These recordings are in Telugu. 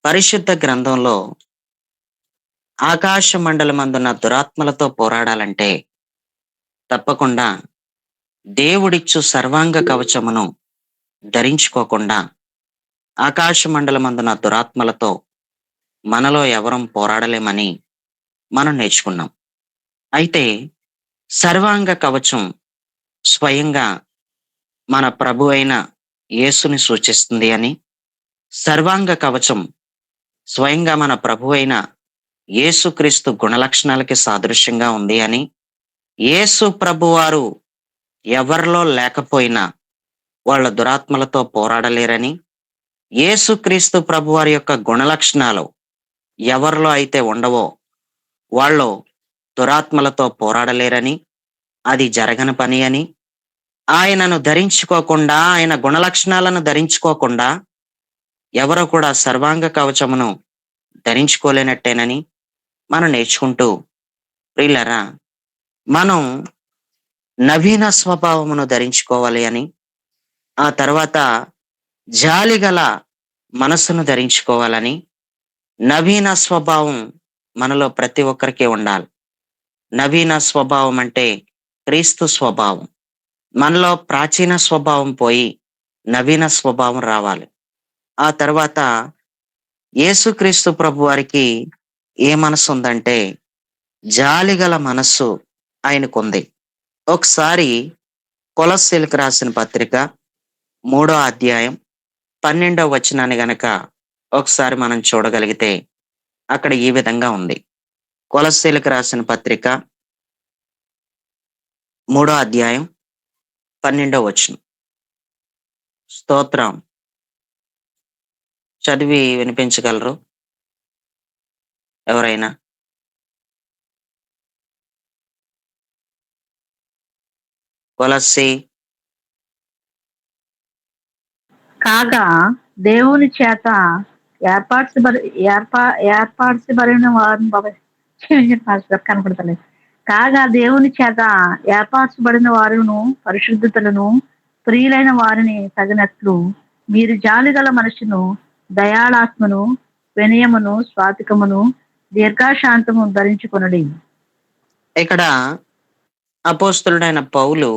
పరిశుద్ధ గ్రంథంలో ఆకాశ మండలమందున్న దురాత్మలతో పోరాడాలంటే తప్పకుండా దేవుడిచ్చు సర్వాంగ కవచమును ధరించుకోకుండా ఆకాశ మండలమందున్న దురాత్మలతో మనలో ఎవరం పోరాడలేమని మనం నేర్చుకున్నాం. అయితే సర్వాంగ కవచం స్వయంగా మన ప్రభు అయిన యేసుని సూచిస్తుంది అని, సర్వాంగ కవచం స్వయంగా మన ప్రభు అయిన యేసుక్రీస్తు గుణలక్షణాలకి సాదృశ్యంగా ఉంది అని, యేసు ప్రభువారు ఎవరిలో లేకపోయినా వాళ్ళ దురాత్మలతో పోరాడలేరని, యేసుక్రీస్తు ప్రభువారి యొక్క గుణలక్షణాలు ఎవరిలో అయితే ఉండవో వాళ్ళు దురాత్మలతో పోరాడలేరని, అది జరగని పని అని, ఆయనను ధరించుకోకుండా, ఆయన గుణలక్షణాలను ధరించుకోకుండా ఎవరు కూడా సర్వాంగ కవచమును ధరించుకోలేనట్టేనని మనం నేర్చుకుంటూ, ప్రియులారా, మనం నవీన స్వభావమును ధరించుకోవాలి అని, ఆ తర్వాత జాలిగల మనస్సును ధరించుకోవాలని, నవీన స్వభావం మనలో ప్రతి ఒక్కరికి ఉండాలి. నవీన స్వభావం అంటే క్రీస్తు స్వభావం. మనలో ప్రాచీన స్వభావం పోయి నవీన స్వభావం రావాలి. ఆ తర్వాత యేసుక్రీస్తు ప్రభువారికి ఏ మనసు ఉందంటే జాలిగల మనస్సు ఆయనకుంది. ఒకసారి కొలస్సీలకు రాసిన పత్రిక 3వ అధ్యాయం 12వ వచనాన్ని గనక ఒకసారి మనం చూడగలిగితే అక్కడ ఈ విధంగా ఉంది. కొలస్సీలకు రాసిన పత్రిక 3వ అధ్యాయం 12వ వచనం. స్తోత్రం. చదివి వినిపించగలరు ఎవరైనా? కొలస్సీ కాగా దేవుని చేత ఏర్పరచబడిన కనపడతలేదు. కాగా దేవుని చేత ఏర్పరచబడిన వారును పరిశుద్ధతలను ప్రియులైన వారిని తగినట్లు మీరు జాలిగల మనసును, దయాళాత్మను, వినయమును, స్వాతికమును, దీర్ఘశాంతము ధరించుకొనుడి. ఇక్కడ అపోస్తలుడైన పౌలు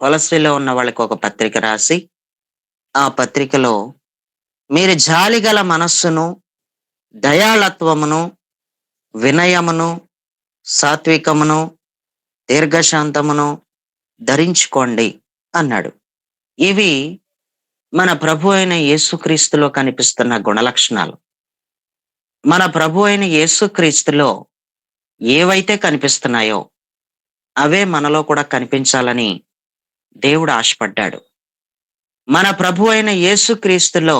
కొలస్సీలో ఉన్న వాళ్ళకి ఒక పత్రిక రాసి, ఆ పత్రికలో మీరు జాలిగల మనస్సును, దయాళత్వమును, వినయమును, సాత్వికమును, దీర్ఘశాంతమును ధరించుకోండి అన్నాడు. ఇవి మన ప్రభు అయిన యేసుక్రీస్తులో కనిపిస్తున్న గుణలక్షణాలు. మన ప్రభు అయిన యేసుక్రీస్తులో ఏవైతే కనిపిస్తున్నాయో అవే మనలో కూడా కనిపించాలని దేవుడు ఆశపడ్డాడు. మన ప్రభు అయిన యేసుక్రీస్తులో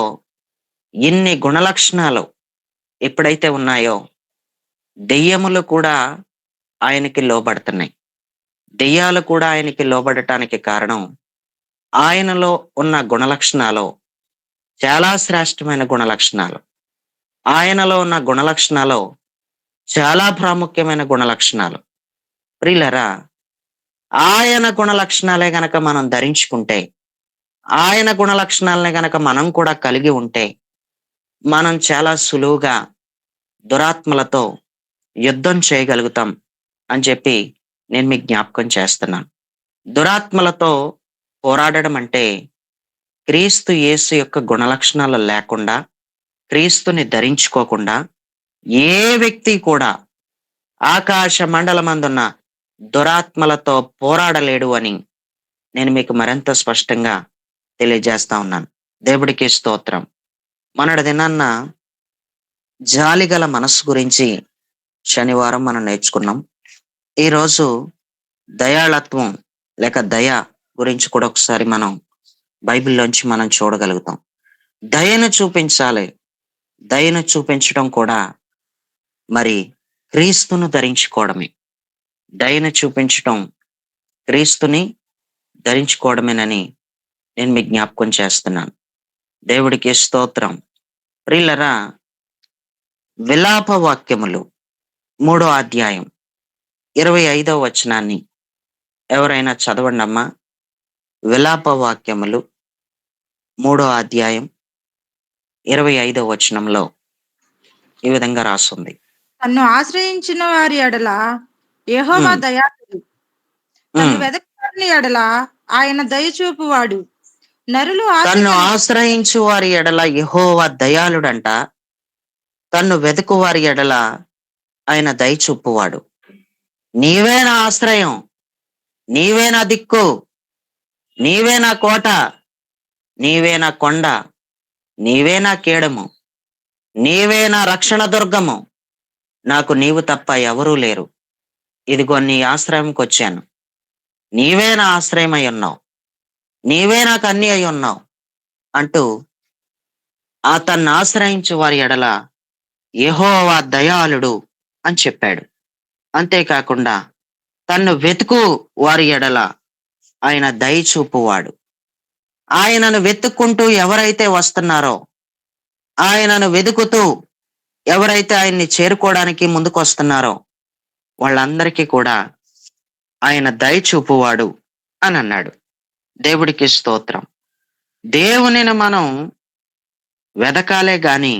ఇన్ని గుణలక్షణాలు ఎప్పుడైతే ఉన్నాయో దెయ్యములు కూడా ఆయనకి లోబడుతున్నాయి. దెయ్యాలు కూడా ఆయనకి లోబడటానికి కారణం ఆయనలో ఉన్న గుణలక్షణాలు చాలా శ్రేష్టమైన గుణలక్షణాలు. ఆయనలో ఉన్న గుణలక్షణాలు చాలా ప్రాముఖ్యమైన గుణలక్షణాలు. ప్రియులరా, ఆయన గుణలక్షణాలే గనక మనం ధరించుకుంటే, ఆయన గుణలక్షణాలనే గనక మనం కూడా కలిగి ఉంటే, మనం చాలా సులువుగా దురాత్మలతో యుద్ధం చేయగలుగుతాం అని చెప్పి నేను మీకు జ్ఞాపకం చేస్తున్నాను. దురాత్మలతో పోరాడడం అంటే క్రీస్తు యేసు యొక్క గుణలక్షణాలు లేకుండా, క్రీస్తుని ధరించుకోకుండా ఏ వ్యక్తి కూడా ఆకాశ మండలమందున్న దురాత్మలతో పోరాడలేడు అని నేను మీకు మరింత స్పష్టంగా తెలియజేస్తా ఉన్నాను. దేవుడికి స్తోత్రం. మొన్నటి దినాన్న జాలిగల మనస్సు గురించి శనివారం మనం నేర్చుకున్నాం. ఈరోజు దయాళత్వం లేక దయ గురించి కూడా ఒకసారి మనం బైబిల్లోంచి మనం చూడగలుగుతాం. దయను చూపించాలి. దయను చూపించడం కూడా మరి క్రీస్తును ధరించుకోవడమే. దయను చూపించటం క్రీస్తుని ధరించుకోవడమేనని నేను మీకు జ్ఞాపకం చేస్తున్నాను. దేవుడికి స్తోత్రం. ప్రియులరా, విలాప వాక్యములు 3వ అధ్యాయం 25వ వచనాన్ని ఎవరైనా చదవండి అమ్మా. విలాప వాక్యములు 3వ అధ్యాయం 25వ వచనంలో ఈ విధంగా రాస్తుంది. తన్ను ఆశ్రయించిన వారి ఎడల యెహోవా ఉమ్, దయాళుడు. తన్ను ఉమ్. వెదకువారి ఎడల ఆయన దయచూపువాడు. నరులు తన్ను ఆశ ఆశ్రయించు వారి ఎడల యెహోవా దయాళుడంట. తన్ను వెతుకు వారి ఎడల ఆయన దయ చూపువాడు. నీవే నా ఆశ్రయం, నీవే నా దిక్కు, నీవే నా కోట, నీవే నా కొండ, నీవే నా కేడము, నీవే నా రక్షణ దుర్గము. నాకు నీవు తప్ప ఎవరూ లేరు. ఇదిగో నీ ఆశ్రయంకి వచ్చాను. నీవే నా ఆశ్రయం అయి ఉన్నావు, నీవే నాకు అన్ని అయి ఉన్నావు అంటూ ఆ తన్ను ఆశ్రయించు వారి ఎడల యెహోవా దయాళుడు అని చెప్పాడు. అంతేకాకుండా తన్ను వెతుకు వారి ఎడల ఆయన దయ చూపువాడు. ఆయనను వెతుక్కుంటూ ఎవరైతే వస్తున్నారో, ఆయనను వెతుకుతూ ఎవరైతే ఆయన్ని చేరుకోవడానికి ముందుకు వస్తున్నారో వాళ్ళందరికీ కూడా ఆయన దయ చూపువాడు అని అన్నాడు. దేవుడికి స్తోత్రం. దేవునిని మనం వెదకాలే గాని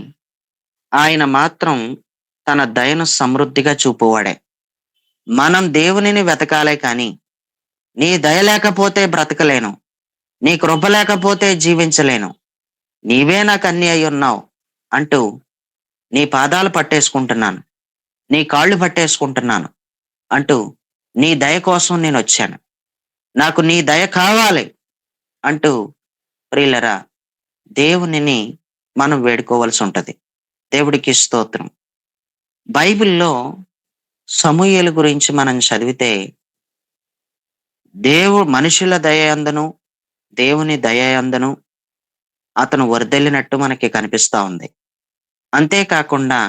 ఆయన మాత్రం తన దయను సమృద్ధిగా చూపువాడే. మనం దేవునిని వెతకాలే కానీ నీ దయ లేకపోతే బ్రతకలేను, నీ కృప లేకపోతే జీవించలేను, నీవే నాకు అన్ని అయి ఉన్నావు అంటూ నీ పాదాలు పట్టేసుకుంటున్నాను, నీ కాళ్ళు పట్టేసుకుంటున్నాను అంటూ నీ దయ కోసం నేను వచ్చాను, నాకు నీ దయ కావాలి అంటూ ప్రియులరా దేవునిని మనం వేడుకోవాల్సి ఉంటది. దేవుడికి స్తోత్రం. బైబిల్లో సమూయేలు గురించి మనం చదివితే మనుషుల దయ అందును దేవుని దయ అందును అతను వర్ధిల్లినట్టు మనకి కనిపిస్తా ఉంది. అంతేకాకుండా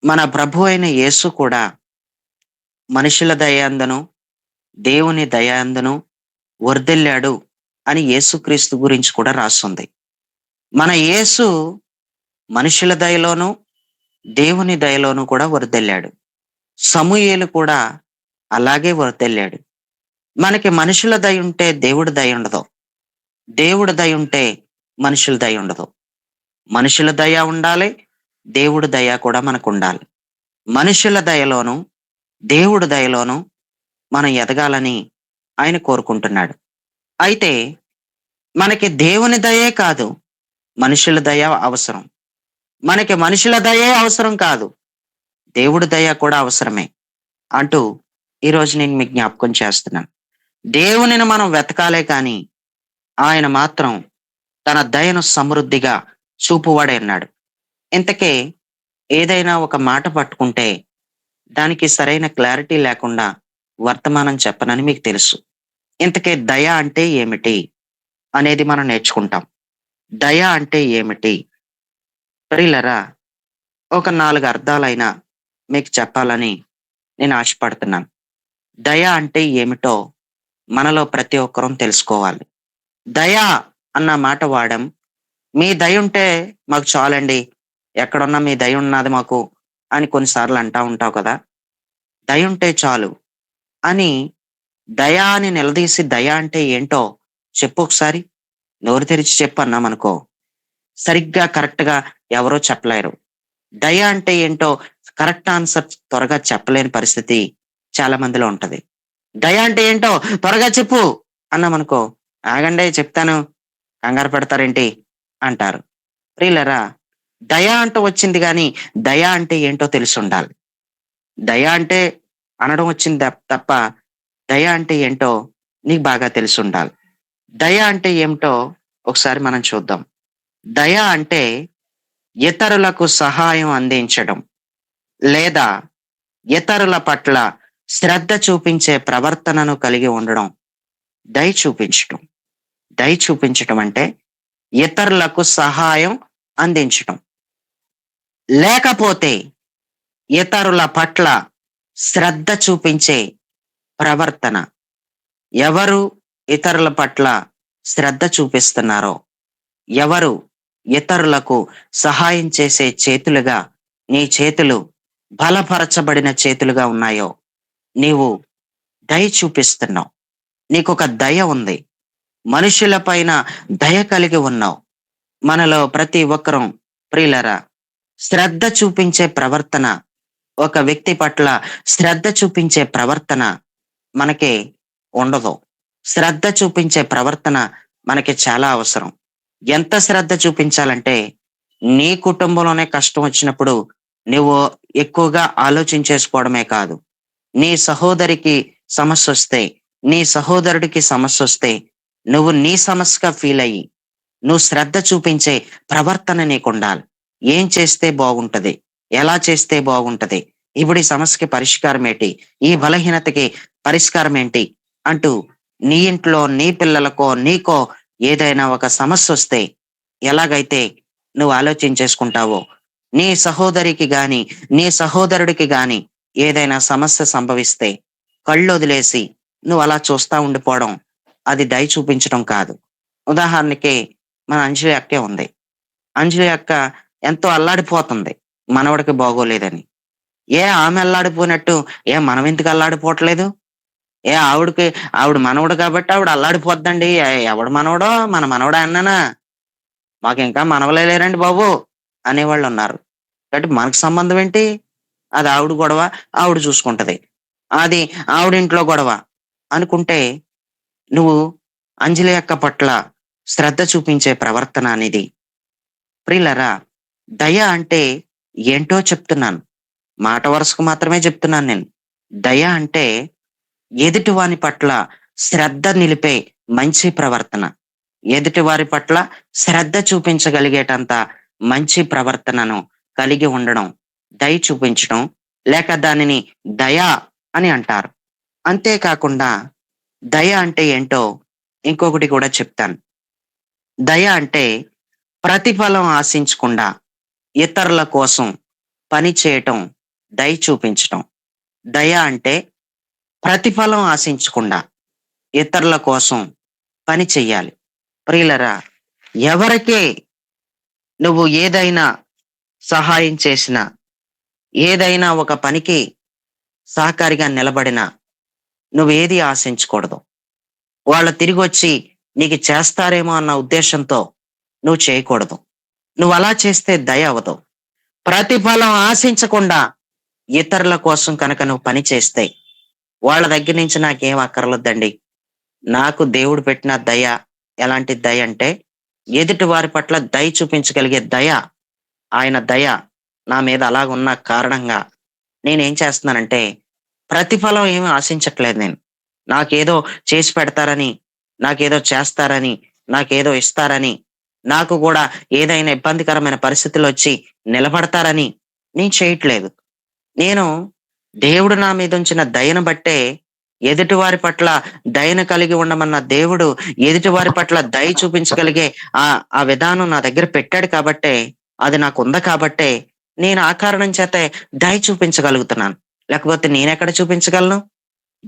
మన ప్రభు అయిన యేసు కూడా మనుషుల దయ అందును దేవుని దయ అందును వర్ధిల్లాడు అని యేసుక్రీస్తు గురించి కూడా రాస్తుంది. మన యేసు మనుషుల దయలోను దేవుని దయలోను కూడా వర్ధిల్లాడు. సమూయేలు కూడా అలాగే వర్ధిల్లాడు. మనకి మనుషుల దయ ఉంటే దేవుడి దయ ఉండదు, దేవుడి దయ ఉంటే మనుషుల దయ ఉండదు. మనుషుల దయ ఉండాలి, దేవుడి దయ కూడా మనకు ఉండాలి. మనుషుల దయలోను దేవుడి దయలోను మనం ఎదగాలని ఆయన కోరుకుంటున్నాడు. అయితే మనకి దేవుని దయే కాదు, మనుషుల దయ అవసరం. మనకి మనుషుల దయే అవసరం కాదు, దేవుడి దయ కూడా అవసరమే అంటూ ఈరోజు నేను మీకు జ్ఞాపకం చేస్తున్నాను. దేవునిని మనం వెతకాలే కానీ ఆయన మాత్రం తన దయను సమృద్ధిగా చూపువాడే అన్నాడు. ఇంతకే ఏదైనా ఒక మాట పట్టుకుంటే దానికి సరైన క్లారిటీ లేకుండా వర్తమానం చెప్పనని మీకు తెలుసు. ఇంతకే దయ అంటే ఏమిటి అనేది మనం నేర్చుకుంటాం. దయ అంటే ఏమిటి ప్రియులరా, ఒక 4 అర్థాలైనా మీకు చెప్పాలని నేను ఆశపడుతున్నాను. దయ అంటే ఏమిటో మనలో ప్రతి ఒక్కరం తెలుసుకోవాలి. దయ అన్న మాట వాడం. మీ దయ ఉంటే మాకు చాలండి, ఎక్కడున్నా మీ దయ ఉన్నది మాకు అని కొన్నిసార్లు అంటా ఉంటావు కదా. దయ ఉంటే చాలు అని దయ అని నిలదీసి దయ అంటే ఏంటో చెప్పు ఒకసారి, నోరు తెరిచి చెప్పు అన్నామనుకో సరిగ్గా కరెక్ట్ గా ఎవరో చెప్పలేరు. దయ అంటే ఏంటో కరెక్ట్ ఆన్సర్ త్వరగా చెప్పలేని పరిస్థితి చాలా మందిలో ఉంటది. దయ అంటే ఏంటో త్వరగా చెప్పు అన్నామనుకో, ఆగండి చెప్తాను, కంగారు పెడతారేంటి అంటారు. ప్రియులరా, దయ అంటూ వచ్చింది కానీ దయ అంటే ఏంటో తెలిసి ఉండాలి. దయ అంటే అనడం వచ్చింది తప్ప దయ అంటే ఏంటో నీకు బాగా తెలిసి ఉండాలి. దయ అంటే ఏమిటో ఒకసారి మనం చూద్దాం. దయ అంటే ఇతరులకు సహాయం అందించడం లేదా ఇతరుల పట్ల శ్రద్ధ చూపించే ప్రవర్తనను కలిగి ఉండడం దయ చూపించటం. దయ చూపించటం అంటే ఇతరులకు సహాయం అందించటం, లేకపోతే ఇతరుల పట్ల శ్రద్ధ చూపించే ప్రవర్తన. ఎవరు ఇతరుల పట్ల శ్రద్ధ చూపిస్తున్నారో, ఎవరు ఇతరులకు సహాయం చేసే చేతులుగా నీ చేతులు బలపరచబడిన చేతులుగా ఉన్నాయో నీవు దయ చూపిస్తున్నావు. నీకొక దయ ఉంది, మనుషుల పైన దయ కలిగి ఉన్నావు. మనలో ప్రతి ఒక్కరం ప్రియులరా శ్రద్ధ చూపించే ప్రవర్తన, ఒక వ్యక్తి పట్ల శ్రద్ధ చూపించే ప్రవర్తన మనకి ఉండదు. శ్రద్ధ చూపించే ప్రవర్తన మనకి చాలా అవసరం. ఎంత శ్రద్ధ చూపించాలంటే, నీ కుటుంబంలోనే కష్టం వచ్చినప్పుడు నువ్వు ఎక్కువగా ఆలోచించేసుకోవడమే కాదు, నీ సహోదరికి సమస్యొస్తే, నీ సహోదరుడికి సమస్యొస్తే, నువ్వు నీ సమస్యగా ఫీల్ అయ్యి, నువ్వు శ్రద్ధ చూపించే ప్రవర్తన నీకుండాలి. ఏం చేస్తే బాగుంటది? ఎలా చేస్తే బాగుంటది? ఇప్పుడు ఈ సమస్యకి పరిష్కారం ఏంటి? ఈ బలహీనతకి పరిష్కారం ఏంటి? అంటూ నీ ఇంట్లో నీ పిల్లలకో, నీకో ఏదైనా ఒక సమస్యొస్తే ఎలాగైతే నువ్వు ఆలోచించేసుకుంటావో, నీ సహోదరికి గాని, నీ సహోదరుడికి గాని ఏదైనా సమస్య సంభవిస్తే కళ్ళొదిలేసి నువ్వలా చూస్తా ఉండిపోవడం, అది దయ చూపించడం కాదు. ఉదాహరణకి మన అంజలి అక్కే ఉంది. అంజలి అక్క ఎంతో అల్లాడిపోతుంది మనవడికి బాగోలేదని. ఆమె అల్లాడిపోయినట్టు మనమెందుకు అల్లాడిపోవట్లేదు? ఆవిడ మనవడు కాబట్టి ఆవిడ అల్లాడిపోద్దండి. ఎవడు మనవడో? మన మనవడా అన్నానా? మాకింకా మనవలే లేరండి బాబు అనేవాళ్ళున్నారు. కాబట్టి మనకు సంబంధం ఏంటి? అది ఆవిడ గొడవ, ఆవిడ చూసుకుంటది. అది ఆవిడింట్లో గొడవ అనుకుంటే, నువ్వు అంజలి అక్క పట్ల శ్రద్ధ చూపించే ప్రవర్తన అనేది, ప్రియులారా, దయ అంటే ఏంటో చెప్తున్నాను. మాట వరుసకు మాత్రమే చెప్తున్నాను నేను. దయ అంటే ఎదుటివాని పట్ల శ్రద్ధ నిలిపే మంచి ప్రవర్తన. ఎదుటివారి పట్ల శ్రద్ధ చూపించగలిగేటంత మంచి ప్రవర్తనను కలిగి ఉండడం దయ చూపించడం, లేక దానిని దయ అని అంటారు. అంతేకాకుండా దయ అంటే ఏంటో ఇంకొకటి కూడా చెప్తాను. దయ అంటే ప్రతిఫలం ఆశించకుండా ఇతరుల కోసం పని చేయటం దయ చూపించటం. దయ అంటే ప్రతిఫలం ఆశించకుండా ఇతరుల కోసం పని చెయ్యాలి. ప్రియులరా, ఎవరికే నువ్వు ఏదైనా సహాయం చేసినా, ఏదైనా ఒక పనికి సహకారిగా నిలబడినా నువ్వేది ఆశించకూడదు. వాళ్ళు తిరిగొచ్చి నీకు చేస్తారేమో అన్న ఉద్దేశంతో నువ్వు చేయకూడదు. నువ్వు అలా చేస్తే దయ అవ్వదు. ప్రతిఫలం ఆశించకుండా ఇతరుల కోసం కనుక నువ్వు పని చేస్తే, వాళ్ళ దగ్గర నుంచి నాకేం అక్కర్లేదండి, నాకు దేవుడు పెట్టిన దయ ఎలాంటి దయ అంటే, ఎదుటి వారి పట్ల దయ చూపించగలిగే దయ. ఆయన దయ నా మీద అలాగున్న కారణంగా నేనేం చేస్తున్నానంటే, ప్రతిఫలం ఏమి ఆశించట్లేదు నేను. నాకేదో చేసి పెడతారని, నాకేదో చేస్తారని, నాకేదో ఇస్తారని, నాకు కూడా ఏదైనా ఇబ్బందికరమైన పరిస్థితులు వచ్చి నిలబడతారని నేను చేయట్లేదు. నేను దేవుడు నా మీద ఉంచిన దయను బట్టే, ఎదుటివారి పట్ల దయను కలిగి ఉండమన్న దేవుడు ఎదుటివారి పట్ల దయ చూపించగలిగే ఆ ఆ విధానం నా దగ్గర పెట్టాడు కాబట్టే, అది నాకుంది కాబట్టే నేను ఆ కారణం చేతే దయ చూపించగలుగుతున్నాను. లేకపోతే నేనెక్కడ చూపించగలను?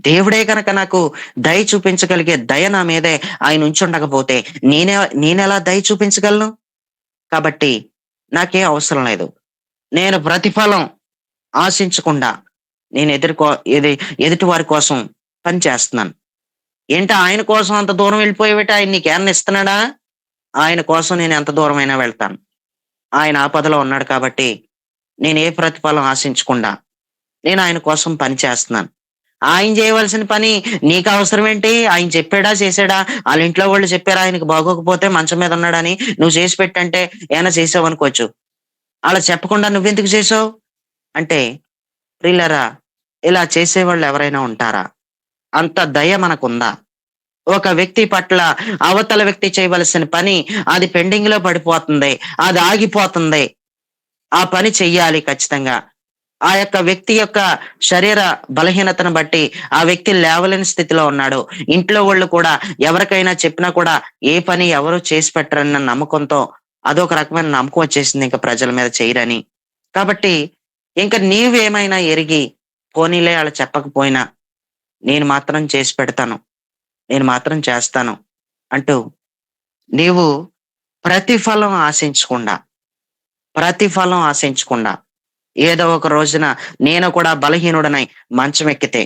దేవుడే గనక నాకు దయ చూపించగలిగే దయ నా మీదే ఆయన ఉంచుండకపోతే నేనెలా దయ చూపించగలను? కాబట్టి నాకేం అవసరం లేదు. నేను ప్రతిఫలం ఆశించకుండా నేను ఎదుటి వారి కోసం పని చేస్తున్నాను. ఆయన కోసం అంత దూరం వెళ్ళిపోయేవిట? ఆయన నీకేమన్నా ఇస్తున్నాడా? ఆయన కోసం నేను ఎంత దూరమైనా వెళ్తాను. ఆయన ఆపదలో ఉన్నాడు కాబట్టి నేను ఏ ప్రతిఫలం ఆశించకుండా నేను ఆయన కోసం పని చేస్తున్నాను. ఆయన చేయవలసిన పని నీకు అవసరం ఏంటి? ఆయన చెప్పాడా? చేసాడా? వాళ్ళ ఇంట్లో వాళ్ళు చెప్పారా ఆయనకి బాగోకపోతే మంచం మీద ఉన్నాడని, నువ్వు చేసి పెట్టంటే ఏమైనా చేసావు అనుకోవచ్చు. అలా చెప్పకుండా నువ్వెందుకు చేసావు అంటే, ప్రియులారా, ఇలా చేసేవాళ్ళు ఎవరైనా ఉంటారా? అంత దయ మనకుందా? ఒక వ్యక్తి పట్ల అవతల వ్యక్తి చేయవలసిన పని అది పెండింగ్ లో పడిపోతుంది, అది ఆగిపోతుంది, ఆ పని చెయ్యాలి ఖచ్చితంగా. ఆ యొక్క వ్యక్తి యొక్క శరీర బలహీనతను బట్టి ఆ వ్యక్తి లేవలేని స్థితిలో ఉన్నాడు. ఇంట్లో వాళ్ళు కూడా ఎవరికైనా చెప్పినా కూడా ఏ పని ఎవరు చేసి పెట్టరన్న నమ్మకంతో అదొక రకమైన నమ్మకం వచ్చేసింది ఇంకా ప్రజల మీద చేయరని. కాబట్టి ఇంక నీవేమైనా ఎరిగి, పోనీలే ఆళ్ళు చెప్పకపోయినా నేను మాత్రం చేసి పెడతాను, నేను మాత్రం చేస్తాను అంటూ నీవు ప్రతిఫలం ఆశించకుండా, ప్రతిఫలం ఆశించకుండా ఏదో ఒక రోజున నేను కూడా బలహీనుడనై మంచం ఎక్కితే,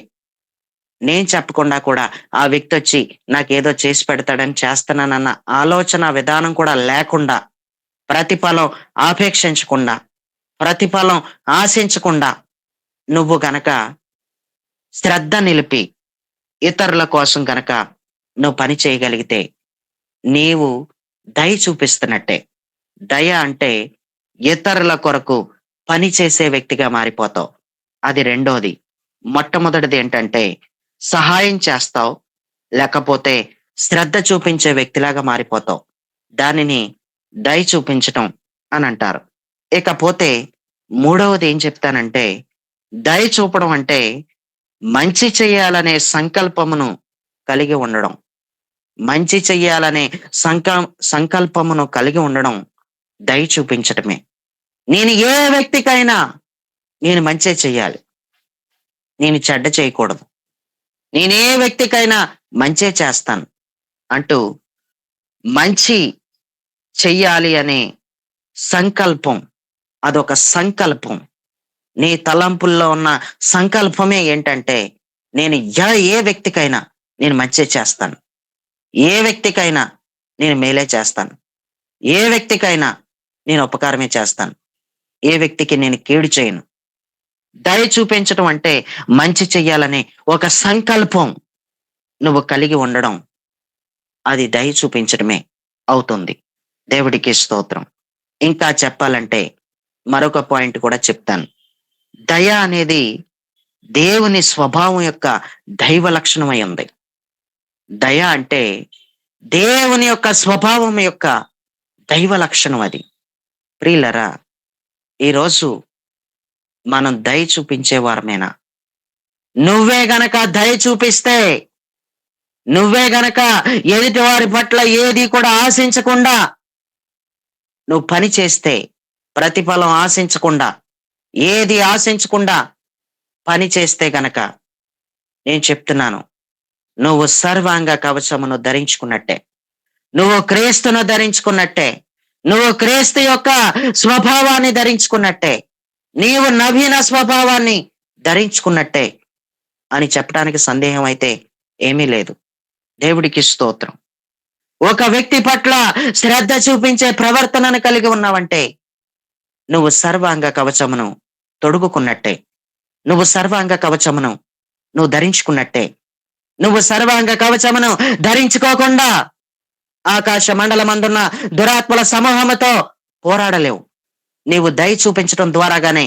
నేను చెప్పకుండా కూడా ఆ వ్యక్తి వచ్చి నాకేదో చేసి పెడతాడని చేస్తానన్న ఆలోచన విధానం కూడా లేకుండా, ప్రతిఫలం ఆపేక్షించకుండా ప్రతిఫలం ఆశించకుండా నువ్వు గనక శ్రద్ధ నిలిపి ఇతరుల కోసం గనక నువ్వు పని చేయగలిగితే నీవు దయ చూపిస్తున్నట్టే. దయ అంటే ఇతరుల కొరకు పని చేసే వ్యక్తిగా మారిపోతావు. అది రెండోది. మొట్టమొదటిది ఏంటంటే సహాయం చేస్తావు, లేకపోతే శ్రద్ధ చూపించే వ్యక్తిలాగా మారిపోతావు. దానిని దయ చూపించటం అని అంటారు. ఇకపోతే మూడవది ఏం చెప్తానంటే, దయ చూపడం అంటే మంచి చేయాలనే సంకల్పమును కలిగి ఉండడం. మంచి చెయ్యాలనే సంకల్పమును కలిగి ఉండడం దయ చూపించటమే. నేను ఏ వ్యక్తికైనా నేను మంచి చెయ్యాలి, నేను చెడ్డ చేయకూడదు, నేనే వ్యక్తికైనా మంచే చేస్తాను అంటూ మంచి చెయ్యాలి అనే సంకల్పం, అదొక సంకల్పం. నీ తలంపుల్లో ఉన్న సంకల్పమే ఏంటంటే నేను ఏ వ్యక్తికైనా నేను మంచి చేస్తాను, ఏ వ్యక్తికైనా నేను మేలే చేస్తాను, ఏ వ్యక్తికైనా నేను ఉపకారమే చేస్తాను, ఏ వ్యక్తికి నేను కీడు చేయను. దయ చూపించడం అంటే మంచి చెయ్యాలనే ఒక సంకల్పం నువ్వు కలిగి ఉండడం, అది దయ చూపించడమే అవుతుంది. దేవుడికి స్తోత్రం. ఇంకా చెప్పాలంటే మరొక పాయింట్ కూడా చెప్తాను. దయ అనేది దేవుని స్వభావం యొక్క దైవ లక్షణమై ఉంది. దయ అంటే దేవుని యొక్క స్వభావం యొక్క దైవ లక్షణం అది. ప్రియులరా, ఈరోజు మనం దయ చూపించే వారమేనా? నువ్వే గనక దయ చూపిస్తే, నువ్వే గనక ఎదుటి వారి పట్ల ఏది కూడా ఆశించకుండా నువ్వు పని చేస్తే, ప్రతిఫలం ఆశించకుండా, ఏది ఆశించకుండా పని చేస్తే గనక నేను చెప్తున్నాను, నువ్వు సర్వాంగ కవచమును ధరించుకున్నట్టే, నువ్వు క్రీస్తును ధరించుకున్నట్టే, నువ్వు క్రీస్తు యొక్క స్వభావాన్ని ధరించుకున్నట్టే, నీవు నవీన స్వభావాన్ని ధరించుకున్నట్టే అని చెప్పడానికి సందేహం అయితే ఏమీ లేదు. దేవుడికి స్తోత్రం. ఒక వ్యక్తి పట్ల శ్రద్ధ చూపించే ప్రవర్తనను కలిగి ఉన్నావంటే నువ్వు సర్వాంగ కవచమును తొడుగుకున్నట్టే, నువ్వు సర్వాంగ కవచమును నువ్వు ధరించుకున్నట్టే. నువ్వు సర్వాంగ కవచమును ధరించుకోకుండా ఆకాశ మండలమందున్న దురాత్మల సమూహముతో పోరాడలేవు. నీవు దయ చూపించడం ద్వారాగానే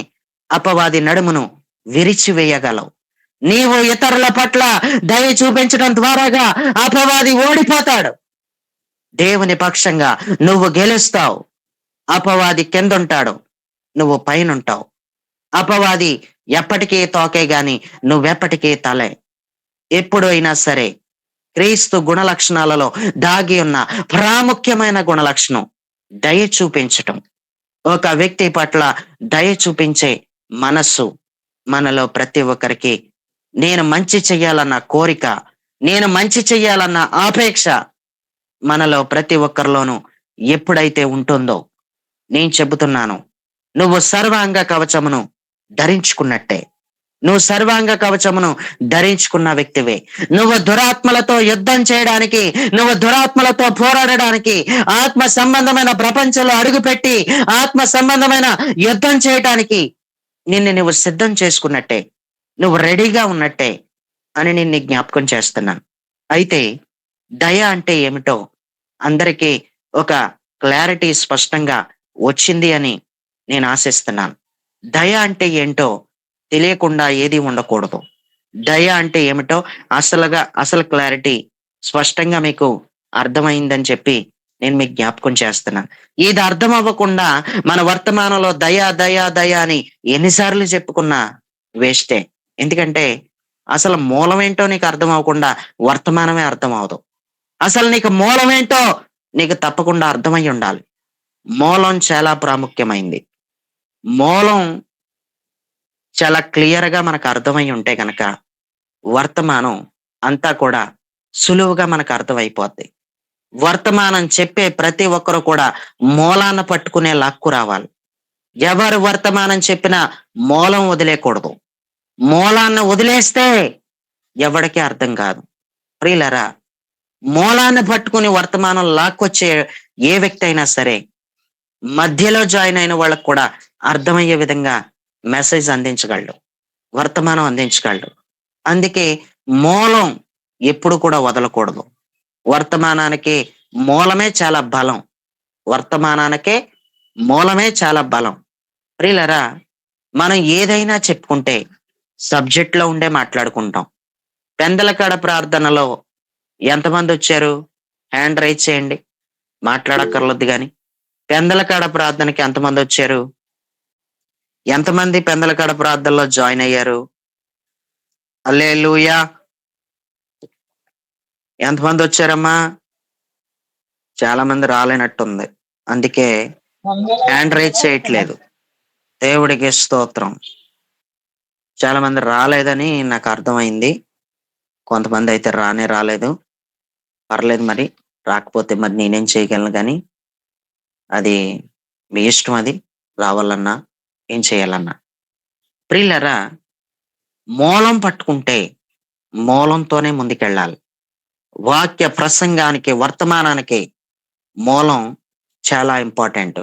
అపవాది నడుమును విరిచివేయగలవు. నీవు ఇతరుల పట్ల దయ చూపించడం ద్వారాగా అపవాది ఓడిపోతాడు. దేవుని పక్షంగా నువ్వు గెలుస్తావు. అపవాది కిందుంటాడు, నువ్వు పైనుంటావు. అపవాది ఎప్పటికీ తోకే గాని నువ్వెప్పటికీ తలే. ఎప్పుడైనా సరే క్రీస్తు గుణలక్షణాలలో దాగి ఉన్న ప్రాముఖ్యమైన గుణలక్షణం దయ చూపించటం. ఒక వ్యక్తి పట్ల దయ చూపించే మనస్సు మనలో ప్రతి ఒక్కరికి, నేను మంచి చెయ్యాలన్న కోరిక, నేను మంచి చెయ్యాలన్న ఆపేక్ష మనలో ప్రతి ఒక్కరిలోనూ ఎప్పుడైతే ఉంటుందో, నేను చెబుతున్నాను, నువ్వు సర్వాంగ కవచమును ధరించుకున్నట్టే. నువ్వు సర్వాంగ కవచమును ధరించుకున్న వ్యక్తివే. నువ్వు దురాత్మలతో యుద్ధం చేయడానికి, నువ్వు దురాత్మలతో పోరాడడానికి, ఆత్మ సంబంధమైన ప్రపంచంలో అడుగుపెట్టి ఆత్మ సంబంధమైన యుద్ధం చేయడానికి నిన్ను నువ్వు సిద్ధం చేసుకున్నట్టే, నువ్వు రెడీగా ఉన్నట్టే అని నిన్ను జ్ఞాపకం చేస్తున్నాను. అయితే దయ అంటే ఏమిటో అందరికీ ఒక క్లారిటీ స్పష్టంగా వచ్చింది అని నేను ఆశిస్తున్నాను. దయ అంటే ఏంటో తెలియకుండా ఏది ఉండకూడదు. దయ అంటే ఏమిటో అసలు క్లారిటీ స్పష్టంగా మీకు అర్థమైందని చెప్పి నేను మీకు జ్ఞాపకం చేస్తున్నాను. ఇది అర్థం అవ్వకుండా మన వర్తమానంలో దయ దయ దయ అని ఎన్నిసార్లు చెప్పుకున్నా వేస్టే. ఎందుకంటే అసలు మూలం ఏంటో నీకు అర్థం అవ్వకుండా వర్తమానమే అర్థం అవదు. అసలు నీకు మూలం ఏంటో నీకు తప్పకుండా అర్థమై ఉండాలి. మూలం చాలా ప్రాముఖ్యమైంది. మూలం చాలా క్లియర్ గా మనకు అర్థమై ఉంటే గనక వర్తమానం అంతా కూడా సులువుగా మనకు అర్థమైపోద్ది. వర్తమానం చెప్పే ప్రతి ఒక్కరు కూడా మూలాన్న పట్టుకునే లాక్కు రావాలి. ఎవరు వర్తమానం చెప్పినా మూలం వదిలేయకూడదు. మూలాన్ని వదిలేస్తే ఎవడికి అర్థం కాదు. ప్రియులరా, మూలాన్ని పట్టుకుని వర్తమానం లాక్కొచ్చే ఏ వ్యక్తి అయినా సరే మధ్యలో జాయిన్ అయిన వాళ్ళకు కూడా అర్థమయ్యే విధంగా మెసేజ్ అందించగలడు, వర్తమానం అందించగలడు. అందుకే మూలం ఎప్పుడు కూడా వదలకూడదు. వర్తమానానికి మూలమే చాలా బలం. వర్తమానానికే మూలమే చాలా బలం. ప్రియులరా, మనం ఏదైనా చెప్పుకుంటే సబ్జెక్ట్ లో ఉండే మాట్లాడుకుంటాం. పెందలకాడ ప్రార్థనలో ఎంతమంది వచ్చారు? హ్యాండ్ రైజ్ చేయండి. మాట్లాడక్కర్లొద్దు గాని. పెందలకాడ ప్రార్థనకి ఎంతమంది వచ్చారు? ఎంతమంది పెందలకాడ ప్రార్థనలో జాయిన్ అయ్యారు? హల్లెలూయా. ఎంతమంది వచ్చారమ్మా? చాలా మంది రాలేనట్టుంది. అందుకే హ్యాండ్ రైజ్ చేయట్లేదు. దేవుడికి స్తోత్రం. చాలా మంది రాలేదని నాకు అర్థమైంది. కొంతమంది అయితే రాలేదు. పర్లేదు మరి. రాకపోతే మరి నేనేం చేయగలను గాని, అది మీ ఇష్టం అది. రావాలన్నా, ఏం చేయాలన్నా. ప్రియులారా, మూలం పట్టుకుంటే మూలంతోనే ముందుకెళ్ళాలి. వాక్య ప్రసంగానికి, వర్తమానానికి మూలం చాలా ఇంపార్టెంట్.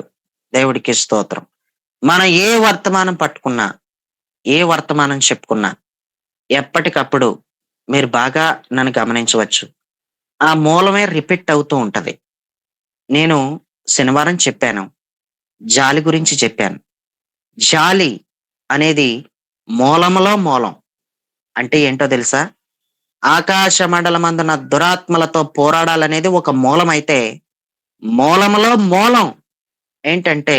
దేవుడికి స్తోత్రం. మనం ఏ వర్తమానం పట్టుకున్నా, ఏ వర్తమానం చెప్పుకున్నా ఎప్పటికప్పుడు మీరు బాగా నన్ను గమనించవచ్చు. ఆ మూలమే రిపీట్ అవుతూ ఉంటది. నేను శనివారం చెప్పాను. జాలి గురించి చెప్పాను. జాలి అనేది మూలములో మూలం. అంటే ఏంటో తెలుసా? ఆకాశ మండలమందున దురాత్మలతో పోరాడాలనేది ఒక మూలం అయితే, మూలములో మూలం ఏంటంటే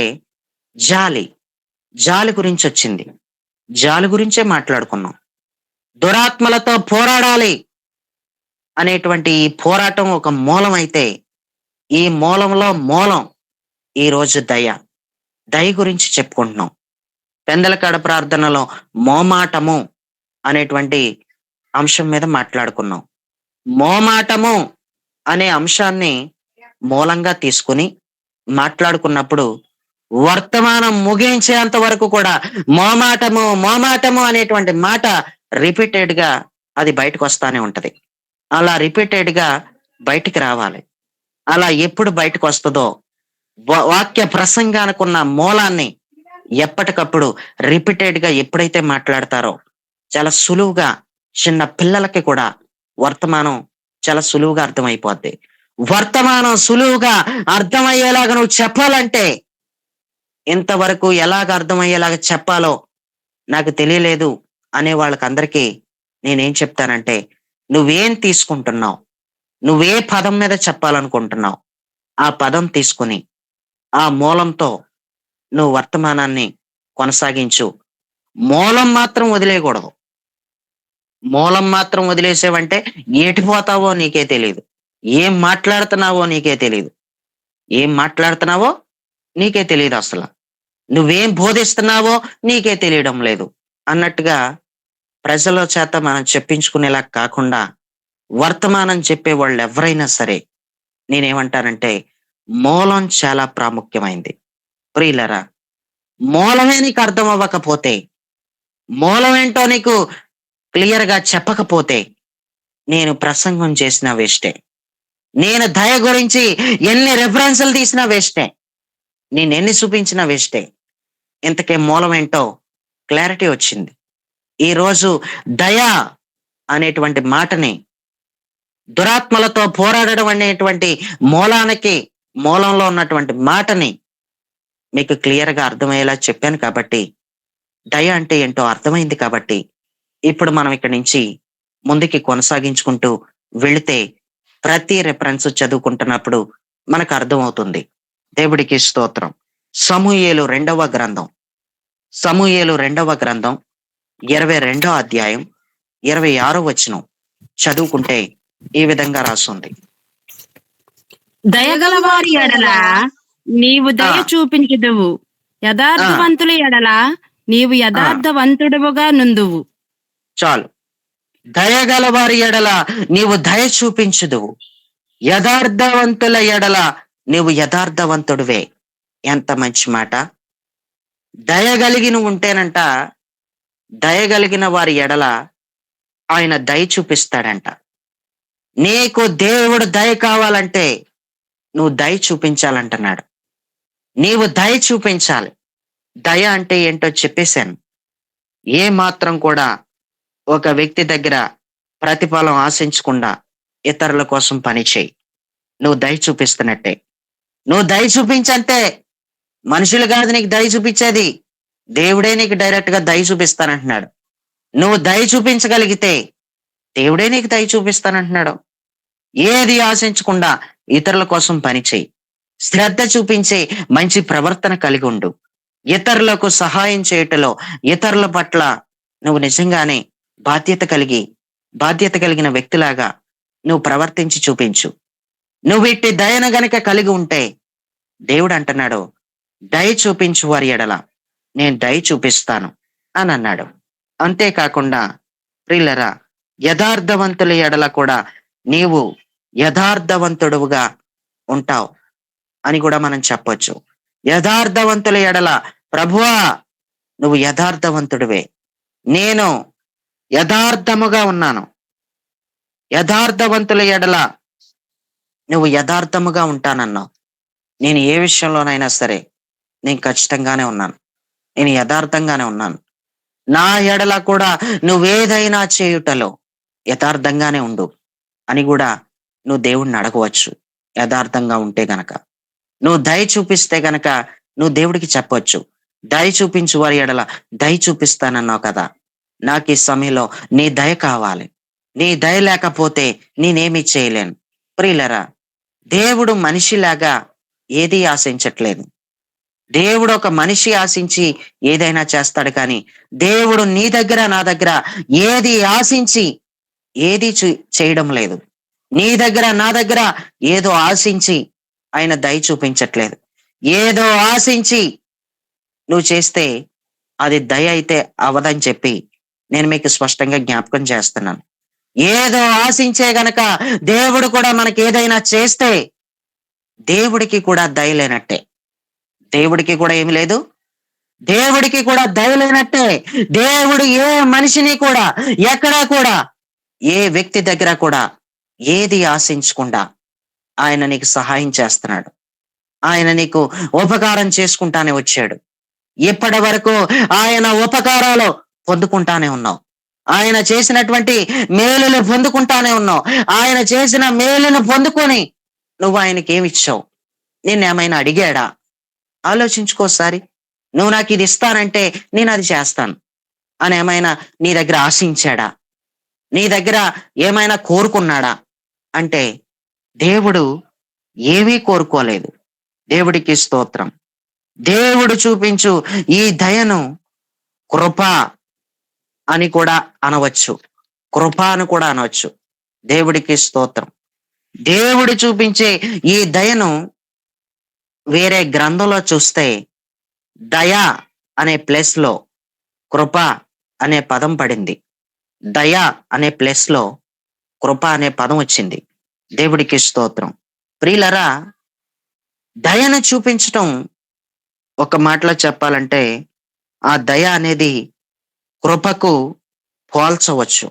జాలి. జాలి గురించి వచ్చింది. జాలి గురించే మాట్లాడుకున్నాం. దురాత్మలతో పోరాడాలి అనేటువంటి ఈ పోరాటం ఒక మూలం అయితే, ఈ మూలంలో మూలం ఈ రోజు దయ. దయ గురించి చెప్పుకుంటున్నాం. పెందలకాడ ప్రార్థనలో మోమాటము అనేటువంటి అంశం మీద మాట్లాడుకున్నాం. మోమాటము అనే అంశాన్ని మూలంగా తీసుకుని మాట్లాడుకున్నప్పుడు వర్తమానం ముగించేంత వరకు కూడా మోమాటము మోమాటము అనేటువంటి మాట రిపీటెడ్ గా అది బయటకు వస్తానే ఉంటది. అలా రిపీటెడ్ గా బయటికి రావాలి. అలా ఎప్పుడు బయటకు వస్తుందో, వాక్య ప్రసంగానికున్న మూలాన్ని ఎప్పటికప్పుడు రిపీటెడ్ గా ఎప్పుడైతే మాట్లాడతారో చాలా సులువుగా చిన్న పిల్లలకి కూడా వర్తమానం చాలా సులువుగా అర్థమైపోద్ది. వర్తమానం సులువుగా అర్థమయ్యేలాగా నువ్వు చెప్పాలంటే, ఇంతవరకు ఎలాగ అర్థమయ్యేలాగా చెప్పాలో నాకు తెలియలేదు అనే వాళ్ళకందరికీ నేనేం చెప్తానంటే, నువ్వేం తీసుకుంటున్నావు, నువ్వే పదం మీద చెప్పాలనుకుంటున్నావు, ఆ పదం తీసుకుని ఆ మూలంతో నువ్వు వర్తమానాన్ని కొనసాగించు. మూలం మాత్రం వదిలేయకూడదు. మూలం మాత్రం వదిలేసావంటే ఏటిపోతావో నీకే తెలియదు. ఏం మాట్లాడుతున్నావో నీకే తెలియదు. ఏం మాట్లాడుతున్నావో నీకే తెలియదు అసలు. నువ్వేం బోధిస్తున్నావో నీకే తెలియడం లేదు అన్నట్టుగా ప్రజల చేత మనం చెప్పించుకునేలా కాకుండా, వర్తమానం చెప్పే వాళ్ళు ఎవరైనా సరే నేనేమంటానంటే, మూలం చాలా ప్రాముఖ్యమైంది. ప్రియులరా, మూలమే నీకు అర్థం అవ్వకపోతే, మూలం ఏంటో నీకు క్లియర్ గా చెప్పకపోతే నేను ప్రసంగం చేసిన వేస్టే. నేను దయ గురించి ఎన్ని రెఫరెన్స్లు తీసినా వేస్టే. నేను ఎన్ని చూపించినా వేస్టే. ఇంతకే మూలం ఏంటో క్లారిటీ వచ్చింది. ఈ రోజు దయ అనేటువంటి మాటని, దురాత్మలతో పోరాడడం అనేటువంటి మూలానికి, మూలంలో ఉన్నటువంటి మాటని మీకు క్లియర్ గా అర్థమయ్యేలా చెప్పాను కాబట్టి, దయ అంటే ఏంటో అర్థమైంది కాబట్టి, ఇప్పుడు మనం ఇక్కడి నుంచి ముందుకి కొనసాగించుకుంటూ వెళితే ప్రతి రెఫరెన్స్ చదువుకుంటున్నప్పుడు మనకు అర్థమవుతుంది. దేవుడికి స్తోత్రం. సమూయేలు 2వ గ్రంథం, సమూయేలు 2వ గ్రంథం 22వ అధ్యాయం 26వ వచనం చదువుకుంటే ఈ విధంగా రాసుంది. దయగల వారి ఎడల నీవు దయ చూపించుదువు, యథార్థవంతుల ఎడల నీవు యథార్థవంతుడుగా నుందువు. చాలు. దయగల వారి ఎడల నీవు దయ చూపించుదువు, యథార్థవంతుల ఎడల నీవు యథార్థవంతుడివే. ఎంత మంచి మాట. దయగలిగిన ఉంటేనంట, దయగలిగిన వారి ఎడల ఆయన దయ చూపిస్తాడంట. నీకు దేవుడు దయ కావాలంటే నువ్వు దయ చూపించాలంటున్నాడు. నీవు దయ చూపించాలి. దయ అంటే ఏంటో చెప్పేశాను. ఏ మాత్రం కూడా ఒక వ్యక్తి దగ్గర ప్రతిఫలం ఆశించకుండా ఇతరుల కోసం పని చేయి. నువ్వు దయ చూపిస్తున్నట్టే. నువ్వు దయ చూపించంతే. మనుషులు కాదు నీకు దయ చూపించేది, దేవుడే నీకు డైరెక్ట్ గా దయ చూపిస్తానంటున్నాడు. నువ్వు దయ చూపించగలిగితే దేవుడే నీకు దయ చూపిస్తానంటున్నాడు. ఏది ఆశించకుండా ఇతరుల కోసం పని చేయి. శ్రద్ధ చూపించే మంచి ప్రవర్తన కలిగి ఉండు. ఇతరులకు సహాయం చేయటంలో ఇతరుల పట్ల నువ్వు నిజంగానే బాధ్యత కలిగిన వ్యక్తిలాగా నువ్వు ప్రవర్తించి చూపించు. నువ్వు ఇట్టి దయను గనక కలిగి ఉంటే దేవుడు అంటున్నాడు, దయ చూపించు వారి ఎడల నేను దయ చూపిస్తాను అని అన్నాడు. అంతేకాకుండా ప్రియులరా, యథార్థవంతుల ఎడల కూడా నీవు యథార్థవంతుడుగా ఉంటావు అని కూడా మనం చెప్పొచ్చు. యథార్థవంతుల ఎడల ప్రభువా నువ్వు యథార్థవంతుడివే, నేను యథార్థముగా ఉన్నాను. యథార్థవంతుల ఎడల నువ్వు యథార్థముగా ఉంటానన్నావు. నేను ఏ విషయంలోనైనా సరే నేను ఖచ్చితంగానే ఉన్నాను, నేను యథార్థంగానే ఉన్నాను. నా ఎడల కూడా నువ్వేదైనా చేయుటలో యథార్థంగానే ఉండు అని కూడా నువ్వు దేవుణ్ణి అడగవచ్చు. యథార్థంగా ఉంటే గనక, నువ్వు దయ చూపిస్తే గనక నువ్వు దేవుడికి చెప్పొచ్చు, దయ చూపించు వారి ఎడల దయ చూపిస్తానన్నావు కదా, నాకు ఈ సమయంలో నీ దయ కావాలి, నీ దయ లేకపోతే నేనేమీ చేయలేను. ప్రియులరా, దేవుడు మనిషిలాగా ఏది ఆశించట్లేదు. దేవుడు ఒక మనిషి ఆశించి ఏదైనా చేస్తాడు, కానీ దేవుడు నీ దగ్గర నా దగ్గర ఏది ఆశించి ఏది చేయడం లేదు. నీ దగ్గర నా దగ్గర ఏదో ఆశించి ఆయన దయ చూపించట్లేదు. ఏదో ఆశించి నువ్వు చేస్తే అది దయ అయితే అవదని చెప్పి నేను మీకు స్పష్టంగా జ్ఞాపకం చేస్తున్నాను. ఏదో ఆశించే గనక దేవుడు కూడా మనకి ఏదైనా చేస్తే దేవుడికి కూడా దయ లేనట్టే. దేవుడికి కూడా ఏమి లేదు, దేవుడికి కూడా దయ లేనట్టే. దేవుడు ఏ మనిషిని కూడా ఎక్కడా కూడా ఏ వ్యక్తి దగ్గర కూడా ఏది ఆశించకుండా ఆయన నీకు సహాయం చేస్తున్నాడు. ఆయన నీకు ఉపకారం చేసుకుంటానే వచ్చాడు. ఇప్పటి వరకు ఆయన ఉపకారాలు పొందుకుంటానే ఉన్నావు. ఆయన చేసినటువంటి మేలులు పొందుకుంటానే ఉన్నావు. ఆయన చేసిన మేలును పొందుకొని నువ్వు ఆయనకి ఏమిచ్చావు? నిన్నేమైనా అడిగాడా? ఆలోచించుకోసారి. నువ్వు నాకు ఇది ఇస్తానంటే నేను అది చేస్తాను అని ఏమైనా నీ దగ్గర ఆశించాడా? నీ దగ్గర ఏమైనా కోరుకున్నాడా? అంటే దేవుడు ఏమీ కోరుకోలేదు. దేవుడికి స్తోత్రం. దేవుడు చూపించు ఈ దయను కృప అని కూడా అనవచ్చు, కృప అని కూడా అనవచ్చు. దేవుడికి స్తోత్రం. దేవుడు చూపించే ఈ దయను వేరే గ్రంథంలో చూస్తే దయ అనే ప్లేస్ లో కృప అనే పదం పడింది. దయ అనే ప్లేస్ లో కృప అనే పదం వచ్చింది. దేవుడికి స్తోత్రం. ప్రియులరా, దయను చూపించటం ఒక మాటలో చెప్పాలంటే ఆ దయ అనేది కృపకు పోల్చవచ్చు.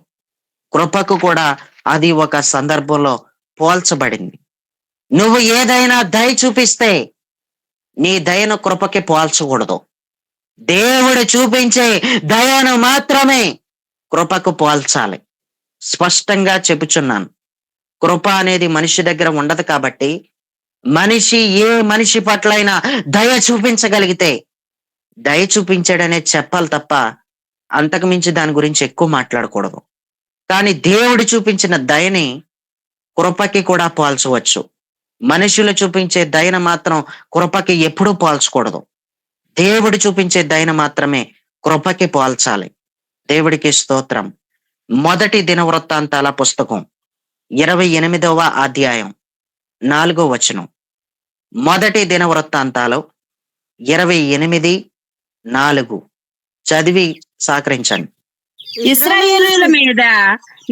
కృపకు కూడా అది ఒక సందర్భంలో పోల్చబడింది. నువ్వు ఏదైనా దయ చూపిస్తే నీ దయను కృపకి పోల్చకూడదు. దేవుడు చూపించే దయను మాత్రమే కృపకు పోల్చాలి. స్పష్టంగా చెప్పుచున్నాను. కృప అనేది మనిషి దగ్గర ఉండదు కాబట్టి ఏ మనిషి పట్లైనా దయ చూపించగలిగితే దయ చూపించాడనే చెప్పాలి తప్ప అంతకు మించి దాని గురించి ఎక్కువ మాట్లాడకూడదు. కానీ దేవుడు చూపించిన దయని కృపకి కూడా పోల్చవచ్చు. మనుషులు చూపించే దయను మాత్రం కృపకి ఎప్పుడూ పోల్చకూడదు. దేవుడు చూపించే దయను మాత్రమే కృపకి పోల్చాలి. దేవుడికి స్తోత్రం. మొదటి దినవృత్తాంతాల పుస్తకం 28వ అధ్యాయం 4వ వచనం. మొదటి దినవృత్తాంతాలు 28:4 చదివి సహకరించండి. ఇశ్రాయేలీయుల మీద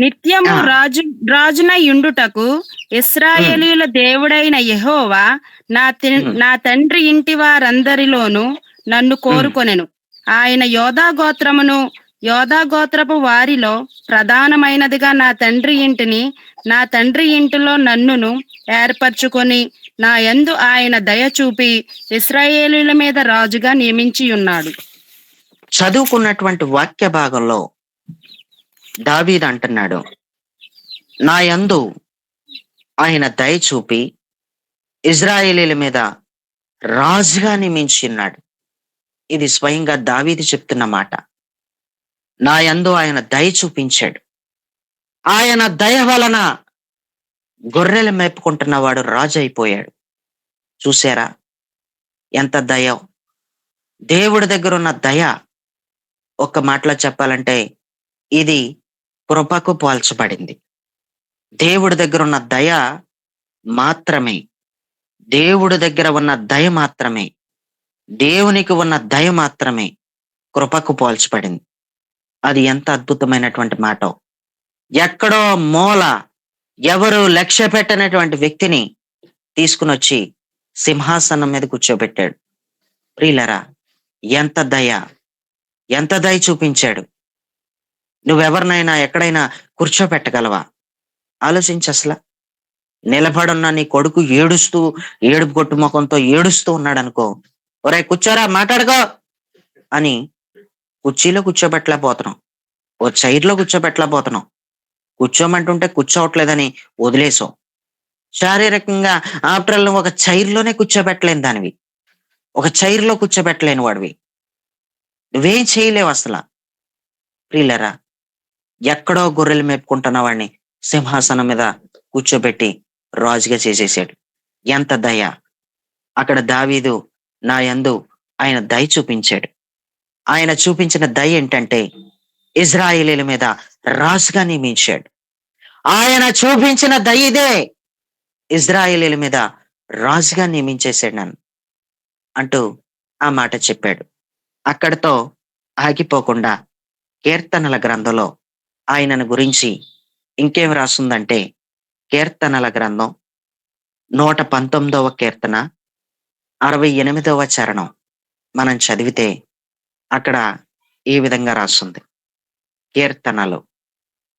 నిత్యము రాజునై యుండుటకు ఇశ్రాయేలీయుల దేవుడైన యెహోవా నా తండ్రి ఇంటి వారందరిలోనూ నన్ను కోరుకొనెను. ఆయన యోధా గోత్రపు వారిలో ప్రధానమైనదిగా నా తండ్రి ఇంటిలో నన్నును ఏర్పరచుకొని నా యందు ఆయన దయ చూపి ఇశ్రాయేలీయుల మీద రాజుగా నియమించి ఉన్నాడు. చదువుకున్నటువంటి వాక్య భాగంలో దావీదు అంటున్నాడు, నా యందు ఆయన దయ చూపి ఇజ్రాయేలీల మీద రాజుగా నియమించి ఉన్నాడు. ఇది స్వయంగా దావీదు చెప్తున్న మాట. నా యందు ఆయన దయ చూపించాడు. ఆయన దయ వలన గొర్రెలు మేపుకుంటున్నవాడు రాజు అయిపోయాడు. చూసారా ఎంత దయ! దేవుడి దగ్గర ఉన్న దయ ఒక్క మాటలో చెప్పాలంటే ఇది కృపకు పోల్చబడింది. దేవుడి దగ్గర ఉన్న దయ మాత్రమే, దేవుడి దగ్గర ఉన్న దయ మాత్రమే, దేవునికి ఉన్న దయ మాత్రమే కృపకు పోల్చబడింది. అది ఎంత అద్భుతమైనటువంటి మాట! ఎక్కడో మూల ఎవరు లక్ష్య పెట్టనటువంటి వ్యక్తిని తీసుకుని వచ్చి సింహాసనం మీద కూర్చోబెట్టాడు. ప్రియులరా, ఎంత దయ, ఎంత దయ చూపించాడు! నువ్వెవరినైనా ఎక్కడైనా కూర్చోబెట్టగలవా? ఆలోచించు. అసలు నిలబడున్న నీ కొడుకు ఏడుస్తూ, ఏడుపు కొట్టు ముఖంతో ఏడుస్తూ ఉన్నాడు అనుకో, ఒరే కూర్చోరా మాట్లాడుకో అని కుర్చీలో కూర్చోబెట్టలేకపోతున్నాం, ఓ చైర్లో కూర్చోబెట్టలేకపోతున్నాం. కూర్చోమంటుంటే కూర్చోవట్లేదని వదిలేసాం. శారీరకంగా ఆఫ్టర్ నువ్వు ఒక చైర్లోనే కూర్చోబెట్టలేని దానివి, ఒక చైర్లో కూర్చోబెట్టలేని వాడివి, నువ్వేం చేయలేవు అసలు. ప్రియులరా, ఎక్కడో గొర్రెలు మేపుకుంటున్న వాడిని సింహాసనం మీద కూర్చోబెట్టి రాజుగా చేసేసాడు. ఎంత దయ! అక్కడ దావీదు నా యందు ఆయన దయ చూపించాడు. ఆయన చూపించిన దయ ఏంటంటే ఇజ్రాయేలీల మీద రాజుగా నియమించాడు. ఆయన చూపించిన దయ ఇదే, ఇజ్రాయేలీల మీద రాజుగా నియమించేశాడు నన్ను అంటూ ఆ మాట చెప్పాడు. అక్కడితో ఆగిపోకుండా కీర్తనల గ్రంథంలో ఆయనను గురించి ఇంకేం రాస్తుందంటే, కీర్తనల గ్రంథం 119వ కీర్తన 68వ చరణం మనం చదివితే అక్కడ ఈ విధంగా రాస్తుంది. కీర్తనలు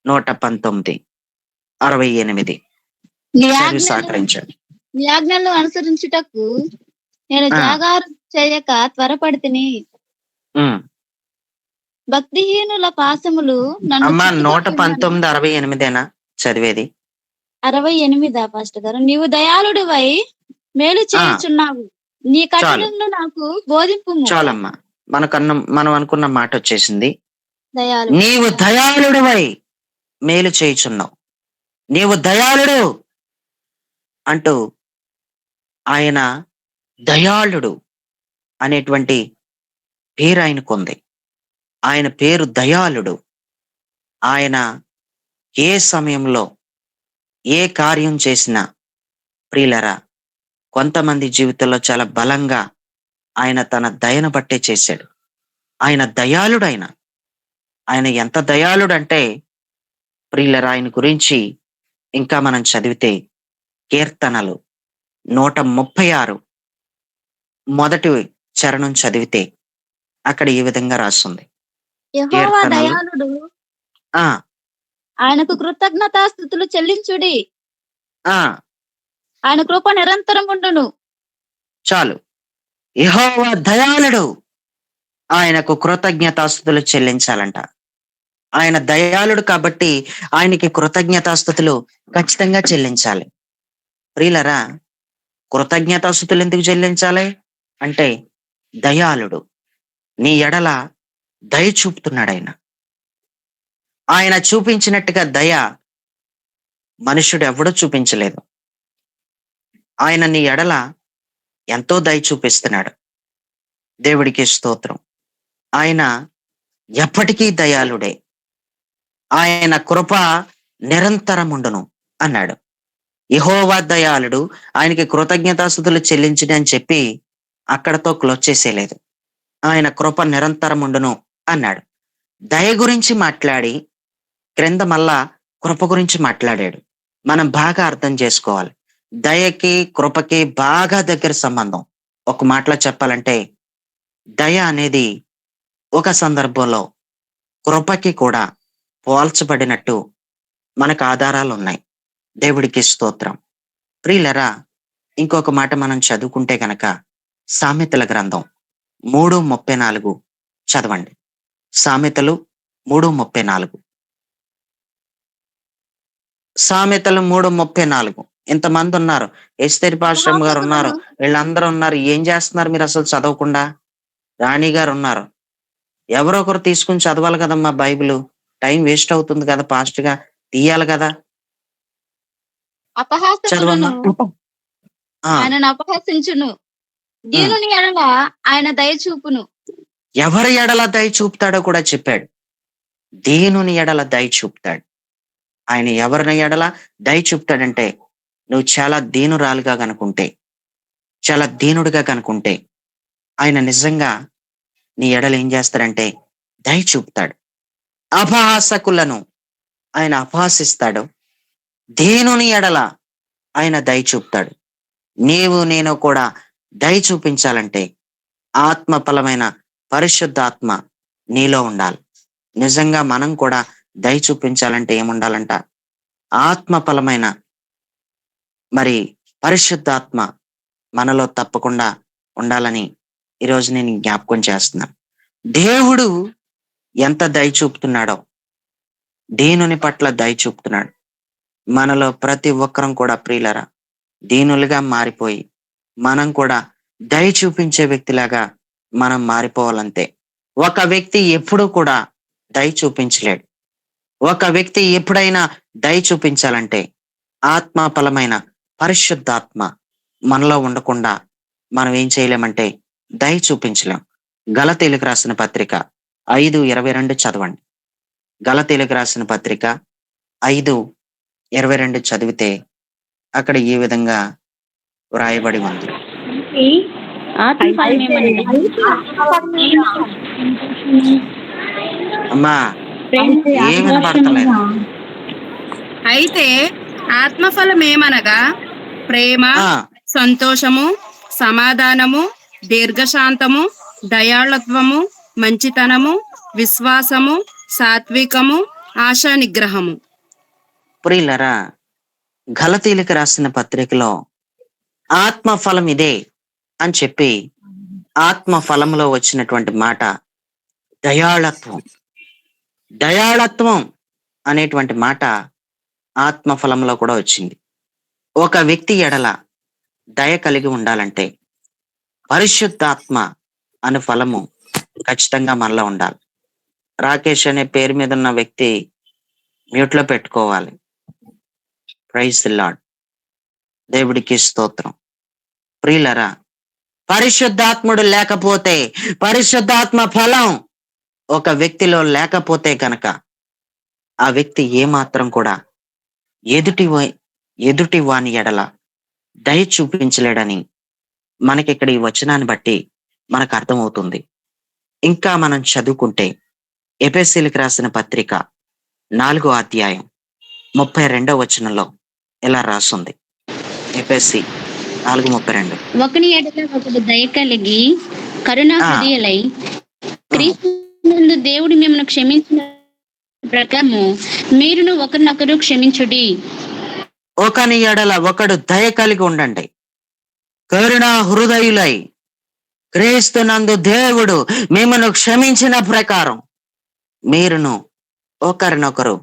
119:68 చదివి సహకరించండి. నీ ఆజ్ఞలను అనుసరించుటకు నేను జాగారం చేయక త్వరపడితిని. భక్తిహీనుల పాశములు నన్ను అమ్మా చుట్టుకొట్టున్నవి. 119:68 చదివేది? 68 పాస్టర్ గారు. నీవు దయాళుడివై మేలు చేయుచున్నావు, నీ కఠినలను నాకు బోధింపుము. చాలమ్మా, మనం అనుకున్న మాట వచ్చేసింది. దయాళు నీవు దయాళుడివై మేలు చేయుచున్నావు, నీవు దయాళుడు అంటూ ఆయన దయాళుడు అనేటువంటి పేరు ఆయనకుంది. ఆయన పేరు దయాళుడు. ఆయన ఏ సమయంలో ఏ కార్యం చేసినా ప్రియులరా, కొంతమంది జీవితంలో చాలా బలంగా ఆయన తన దయను బట్టే చేశాడు. ఆయన దయాళుడు. ఆయన ఎంత దయాళుడు అంటే ప్రియులరా, ఆయన గురించి ఇంకా మనం చదివితే కీర్తనలు 136 మొదటి చరణం చదివితే అక్కడ ఈ విధంగా రాస్తుంది. యెహోవా కీర్తనలు దయాళుడు, ఆ ఆయనకు కృతజ్ఞతాస్తుతులు చెల్లించుడి. ఆ ఆయన కృప నిరంతరం ఉండును. చాలు. యెహోవా దయాళుడు, ఆయనకు కృతజ్ఞతాస్తుతులు చెల్లించాలంట. ఆయన దయాళుడు కాబట్టి ఆయనకి కృతజ్ఞతాస్తుతులు ఖచ్చితంగా చెల్లించాలి. ప్రియులరా, కృతజ్ఞతాస్తుతులు ఎందుకు చెల్లించాలి అంటే దయాళుడు, నీ ఎడల దయ చూపుతున్నాడు. ఆయన చూపించినట్టుగా దయ మనుషుడు ఎవడూ చూపించలేదు. ఆయన నీ ఎడల ఎంతో దయ చూపిస్తున్నాడు. దేవుడికి స్తోత్రం. ఆయన ఎప్పటికీ దయాళుడే. ఆయన కృప నిరంతరం ఉండును అన్నాడు. యెహోవా దయాళుడు, ఆయనకి కృతజ్ఞతాస్తుతులు చెల్లించడి అని చెప్పి అక్కడతో క్లోజ్ చేసేలేదు. ఆయన కృప నిరంతరం ఉండును అన్నాడు. దయ గురించి మాట్లాడి క్రింద మళ్ళా కృప గురించి మాట్లాడాడు. మనం బాగా అర్థం చేసుకోవాలి. దయకి కృపకి బాగా దగ్గర సంబంధం. ఒక మాటలో చెప్పాలంటే దయ అనేది ఒక సందర్భంలో కృపకి కూడా పోల్చబడినట్టు మనకు ఆధారాలు ఉన్నాయి. దేవుడికి స్తోత్రం. ప్రియులరా, ఇంకొక మాట మనం చదువుకుంటే గనక సామెతల గ్రంథం 3:34 చదవండి. సామెతలు 3:34. సామెతలు 3:34. ఇంతమంది ఉన్నారు. ఎస్తేరి పాశ్రమ్ గారు ఉన్నారు, వీళ్ళందరూ ఉన్నారు. ఏం చేస్తున్నారు మీరు అసలు చదవకుండా? రాణి గారు ఉన్నారు. ఎవరో ఒకరు తీసుకుని చదవాలి కదమ్మా బైబిల్. టైం వేస్ట్ అవుతుంది కదా, ఫాస్ట్ గా తీయాలి కదా. చదవమ్మా. అపహాసకులను ఆ, ఆయనను అపహసించును, దీనుని ఎడల ఆయన దయ చూపును. ఎవరి ఎడల దయ చూపుతాడో కూడా చెప్పాడు. దీనుని ఎడల దయ చూపుతాడు. ఆయన ఎవరిని ఎడల దయ చూపుతాడంటే, నువ్వు చాలా దీనురాలుగా కనుకుంటే, చాలా దీనుడిగా కనుకుంటే, ఆయన నిజంగా నీ ఎడల ఏం చేస్తాడంటే దయ చూపుతాడు. అపహాసకులను ఆయన అపహాసిస్తాడు. దీనుని ఎడల ఆయన దయ చూపుతాడు. నీవు నేను కూడా దయ చూపించాలంటే ఆత్మఫలమైన పరిశుద్ధాత్మ నీలో ఉండాలి. నిజంగా మనం కూడా దయ చూపించాలంటే ఏముండాలంట? ఆత్మఫలమైన మరి పరిశుద్ధాత్మ మనలో తప్పకుండా ఉండాలని ఈరోజు నేను జ్ఞాపకం చేస్తున్నాను. దేవుడు ఎంత దయ చూపుతున్నాడో, దీనుని పట్ల దయ చూపుతున్నాడు. మనలో ప్రతి ఒక్కరం కూడా ప్రియులరా దీనులుగా మారిపోయి మనం కూడా దయ చూపించే వ్యక్తిలాగా మనం మారిపోవాలంతే. ఒక వ్యక్తి ఎప్పుడూ కూడా దయ చూపించలేడు. ఒక వ్యక్తి ఎప్పుడైనా దయ చూపించాలంటే ఆత్మఫలమైన పరిశుద్ధాత్మ మనలో ఉండకుండా మనం ఏం చేయలేమంటే దయ చూపించలేం. గలతీయులకు రాసిన పత్రిక 5:22 చదవండి. గలతీయులకు రాసిన పత్రిక 5:22 చదివితే అక్కడ ఈ విధంగా వ్రాయబడి ఉంది. అమ్మా ఏం వినపడతలేదు. అయితే ఆత్మఫలం ఏమనగా ప్రేమ, ఆ, సంతోషము, సమాధానము, దీర్ఘశాంతము, దయాళత్వము, మంచితనము, విశ్వాసము, సాత్వికము, ఆశా నిగ్రహము. ప్రియులరా గలతీయులకు రాసిన పత్రికలో ఆత్మఫలం ఇదే అని చెప్పి ఆత్మఫలంలో వచ్చినటువంటి మాట దయాళత్వం. దయాళత్వం అనేటువంటి మాట ఆత్మఫలంలో కూడా వచ్చింది. ఒక వ్యక్తి ఎడల దయ కలిగి ఉండాలంటే పరిశుద్ధాత్మ అనే ఫలము ఖచ్చితంగా మనలో ఉండాలి. రాకేష్ అనే పేరు మీద ఉన్న వ్యక్తి మ్యూట్ లో పెట్టుకోవాలి. Praise the lord. దేవుడికి స్తోత్రం. ప్రియులరా పరిశుద్ధాత్ముడు లేకపోతే, పరిశుద్ధాత్మ ఫలం ఒక వ్యక్తిలో లేకపోతే కనుక ఆ వ్యక్తి ఏమాత్రం కూడా ఎదుటి వాని ఎడల దయ చూపించలేడని మనకి ఇక్కడ ఈ వచనాన్ని బట్టి మనకు అర్థమవుతుంది. ఇంకా మనం చదువుకుంటే ఎఫెసీయులకు రాసిన పత్రిక 4వ అధ్యాయం 32వ వచనంలో ఇలా రాస్తుంది. ఎఫెసీ 4:32. ఒకని ఎడల ఒకడు దయ కలిగి కరుణా హృదయులై క్రీస్తు దేవుడు మిమ్మల్ని క్షమించిన ప్రకారము మీరును ఒకరినొకరు క్షమించుడి. ఒకని ఎడల ఒకడు దయ కలిగి ఉండండి, కరుణా హృదయులై క్రీస్తునందు దేవుడు మిమ్మల్ని క్షమించిన ప్రకారం మీరును ఒకరినొకరు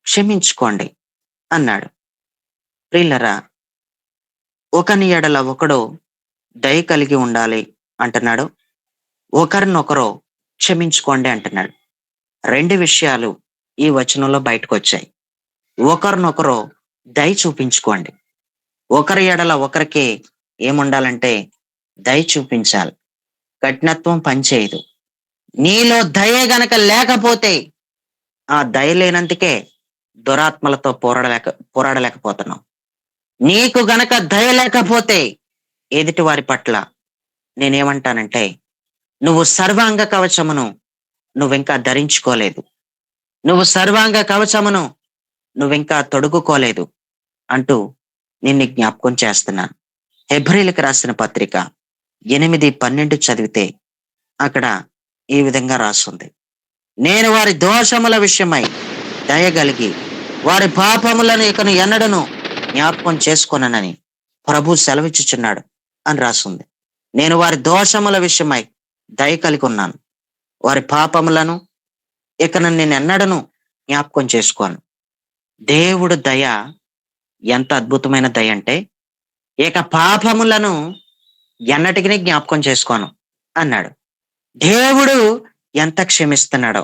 క్షమించుకోండి అన్నాడు. ప్రియులరా ఒకని ఎడల ఒకడు దయ కలిగి ఉండాలి అంటున్నాడు, ఒకరినొకరు క్షమించుకోండి అంటున్నాడు. రెండు విషయాలు ఈ వచనంలో బయటకు వచ్చాయి. ఒకరినొకరు దయ చూపించుకోండి. ఒకరి ఎడల ఒకరికి ఏముండాలంటే దయ చూపించాలి. కఠినత్వం పనిచేయదు. నీలో దయ గనక లేకపోతే ఆ దయ లేనందుకే దురాత్మలతో పోరాడలేకపోతున్నావు. నీకు గనక దయ లేకపోతే ఎదుటి వారి పట్ల నేనేమంటానంటే నువ్వు సర్వాంగ కవచమును నువ్వింకా ధరించుకోలేదు, నువ్వు సర్వాంగ కవచమును నువ్వింకా తొడుగుకోలేదు అంటూ నిన్ను జ్ఞాపకం చేస్తున్నాను. హెబ్రీయులకు రాసిన పత్రిక 8:12 చదివితే అక్కడ ఈ విధంగా రాస్తుంది. నేను వారి దోషముల విషయమై దయగలిగి వారి పాపములను ఇకను ఎన్నడను జ్ఞాపకం చేసుకొననని ప్రభు సెలవిచ్చుచున్నాడు అని రాస్తుంది. నేను వారి దోషముల విషయమై దయ కలిగి ఉన్నాను, వారి పాపములను ఇక నేను ఎన్నడను జ్ఞాపకం చేసుకోను. దేవుడు దయ ఎంత అద్భుతమైన దయ అంటే, ఇక పాపములను ఎన్నటికి జ్ఞాపకం చేసుకోను అన్నాడు. దేవుడు ఎంత క్షమిస్తున్నాడో!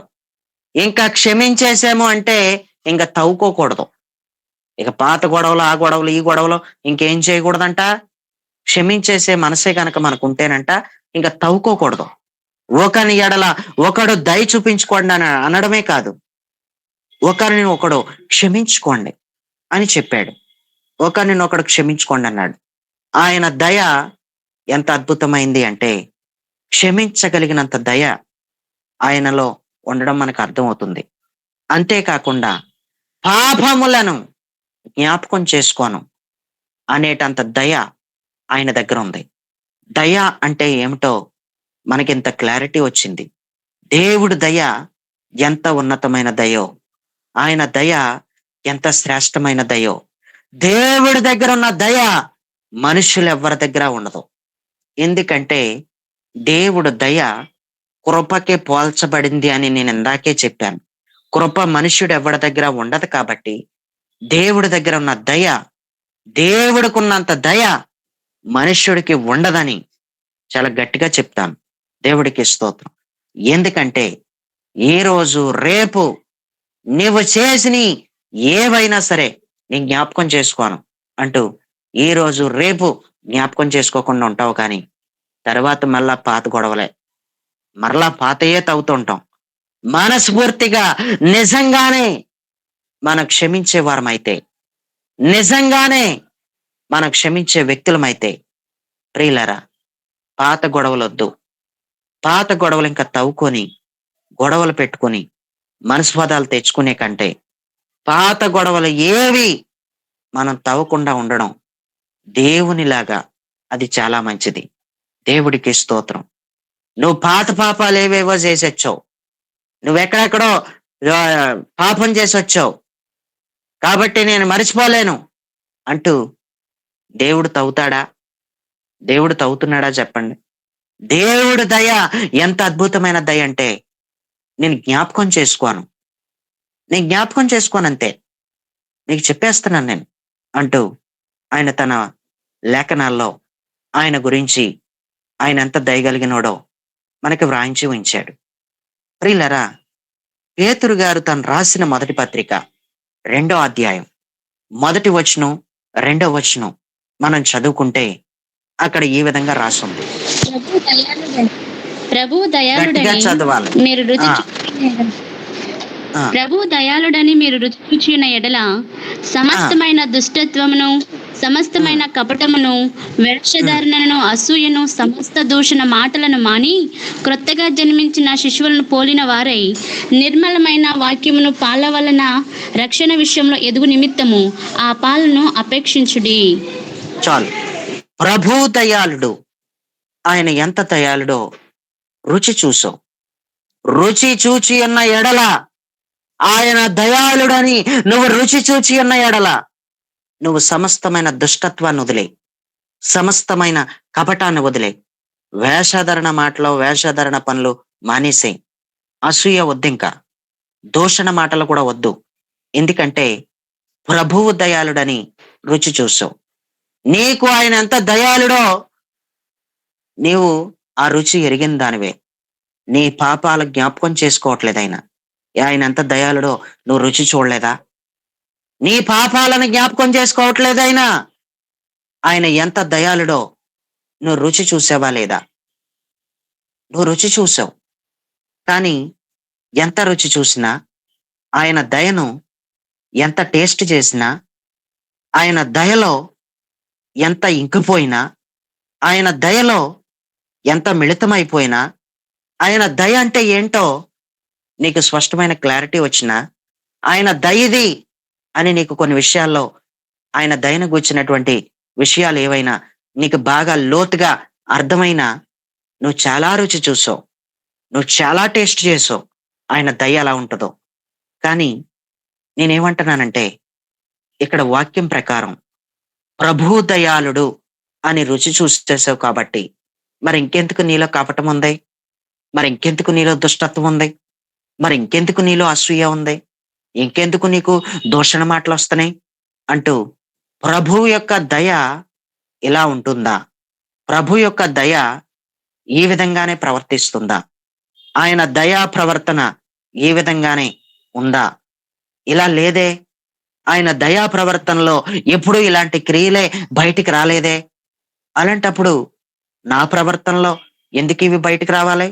ఇంకా క్షమించేసాము అంటే ఇంకా తవ్వుకోకూడదు. ఇక పాత గొడవలు, ఆ గొడవలు, ఈ గొడవలు ఇంకేం చేయకూడదంట. క్షమించేసే మనసే గనక మనకుంటేనంట ఇంకా తవ్వుకోకూడదు. ఒకని ఎడల ఒకడు దయ చూపించుకోండి అని అనడమే కాదు, ఒకరిని ఒకడు క్షమించుకోండి అని చెప్పాడు. ఒకరిని ఒకడు క్షమించుకోండి అన్నాడు. ఆయన దయ ఎంత అద్భుతమైంది అంటే, క్షమించగలిగినంత దయ ఆయనలో ఉండడం మనకు అర్థమవుతుంది. అంతేకాకుండా పాపములను జ్ఞాపకం చేసుకోను అనేటంత దయ ఆయన దగ్గర ఉంది. దయ అంటే ఏమిటో మనకింత క్లారిటీ వచ్చింది. దేవుడి దయ ఎంత ఉన్నతమైన దయో, ఆయన దయ ఎంత శ్రేష్టమైన దయో. దేవుడి దగ్గర ఉన్న దయ మనుషులు ఎవరి దగ్గర ఉండదు. ఎందుకంటే దేవుడు దయ కృపకే పోల్చబడింది అని నేను ఇందాకే చెప్పాను. కృప మనుష్యుడు ఎవరి దగ్గర ఉండదు కాబట్టి దేవుడి దగ్గర ఉన్న దయ, దేవుడికున్నంత దయ మనుష్యుడికి ఉండదని చాలా గట్టిగా చెప్తాను. దేవుడికి స్తోత్రం. ఎందుకంటే ఈ రోజు రేపు నీవు చేసిన ఏవైనా సరే నీ జ్ఞాపకం చేసుకోను అంటూ ఈ రోజు రేపు జ్ఞాపకం చేసుకోకుండా ఉంటావు, కానీ తర్వాత మళ్ళా పాత గొడవలే, మరలా పాతయే తవ్వుతుంటాం. మనస్ఫూర్తిగా నిజంగానే మనం క్షమించే వారమైతే, నిజంగానే మనం క్షమించే వ్యక్తులమైతే, ప్రియులారా, పాత గొడవలొద్దు. పాత గొడవలు ఇంకా తవ్వుకొని గొడవలు పెట్టుకొని మనస్వాదాలు తెచ్చుకునే కంటే పాత గొడవలు ఏవి మనం తవ్వకుండా ఉండడం దేవునిలాగా అది చాలా మంచిది. దేవుడికి స్తోత్రం. నువ్వు పాత పాపాలు ఏవేవో చేసొచ్చావు, నువ్వెక్కడెక్కడో పాపం చేసి వచ్చావు కాబట్టి నేను మర్చిపోలేను అంటూ దేవుడు తవ్వుతాడా? దేవుడు తవ్వుతున్నాడా చెప్పండి? దేవుడు దయ ఎంత అద్భుతమైన దయ అంటే, నేను జ్ఞాపకం చేసుకోను, నేను జ్ఞాపకం చేసుకోనంతే, నీకు చెప్పేస్తున్నాను నేను అంటూ ఆయన తన లేఖనాల్లో ఆయన గురించి ఆయన ఎంత దయగలిగినోడో మనకి వ్రాయించి ఉంచాడు. ప్రియులరా, పేతురు గారు తను రాసిన మొదటి పత్రిక 2వ అధ్యాయం 1వ వచనం 2వ వచనం మనం చదువుకుంటే అక్కడ ఈ విధంగా రాసింది. ప్రభు గట్టిగా దయాళుడని చదవాలి. మీరు రుచి ఆ, ఆ, ప్రభు దయాళుడని మీరు రుచి చూచిన ఎడల సమస్తమైన దుష్టత్వమును, సమస్తమైన కపటమును, వేషధారణను, అసూయను, సమస్త దూషణ మాటలను మాని క్రొత్తగా జన్మించిన శిశువులను పోలిన వారై నిర్మలమైన వాక్యమును పాల వలన రక్షణ విషయంలో ఎదుగు నిమిత్తము ఆ పాలను అపేక్షించుడి. చాలు. ప్రభు దయాళుడు. ఆయన ఎంత దయాళుడో రుచి చూసో. రుచి చూచి ఉన్న ఎడల, ఆయన దయాళుడని నువ్వు రుచి చూచి ఉన్న ఎడల, నువ్వు సమస్తమైన దుష్టత్వాన్ని వదిలే, సమస్తమైన కపటాన్ని వదిలే, వేషధరణ మాటలు, వేషధరణ పనులు మానేసే. అసూయ వద్దు, ఇంకా దూషణ మాటలు కూడా వద్దు. ఎందుకంటే ప్రభువు దయాళుడని రుచి చూసావు. నీకు ఆయన ఎంత దయాళుడో నీవు ఆ రుచి ఎరిగిన దానివే. నీ పాపాల జ్ఞాపకం చేసుకోవట్లేదు ఆయన. ఆయన ఎంత దయాళుడో నువ్వు రుచి చూడలేదా? నీ పాపాలను జ్ఞాపకం చేసుకోవట్లేదు ఆయన. ఆయన ఎంత దయాళుడో నువ్వు రుచి చూసావా లేదా? నువ్వు రుచి చూసావు, కానీ ఎంత రుచి చూసినా, ఆయన దయను ఎంత టేస్ట్ చేసినా, ఆయన దయలో ఎంత ఇంకిపోయినా, ఆయన దయలో ఎంత మిళితమైపోయినా, ఆయన దయ అంటే ఏంటో నీకు స్పష్టమైన క్లారిటీ వచ్చినా, ఆయన దయది అని నీకు కొన్ని విషయాల్లో ఆయన దయను గూర్చినటువంటి విషయాలు ఏవైనా నీకు బాగా లోతుగా అర్థమైనా, నువ్వు చాలా రుచి చూసావు, నువ్వు చాలా టేస్ట్ చేసావు ఆయన దయ ఎలా ఉంటుందో. కానీ నేనేమంటున్నానంటే, ఇక్కడ వాక్యం ప్రకారం ప్రభు దయాళుడు అని రుచి చూసేసావు కాబట్టి మరి ఇంకెందుకు నీలో కపటం ఉంది? మరి ఇంకెందుకు నీలో దుష్టత్వం ఉంది? మరి ఇంకెందుకు నీలో అసూయ ఉంది? ఇంకెందుకు నీకు దూషణ మాటలు వస్తున్నాయి అంటూ ప్రభు యొక్క దయ ఇలా ఉంటుందా? ప్రభు యొక్క దయ ఈ విధంగానే ప్రవర్తిస్తుందా? ఆయన దయా ప్రవర్తన ఈ విధంగానే ఉందా? ఇలా లేదే. ఆయన దయా ప్రవర్తనలో ఎప్పుడూ ఇలాంటి క్రియలే బయటికి రాలేదే. అలాంటప్పుడు నా ప్రవర్తనలో ఎందుకు ఇవి బయటికి రావాలి?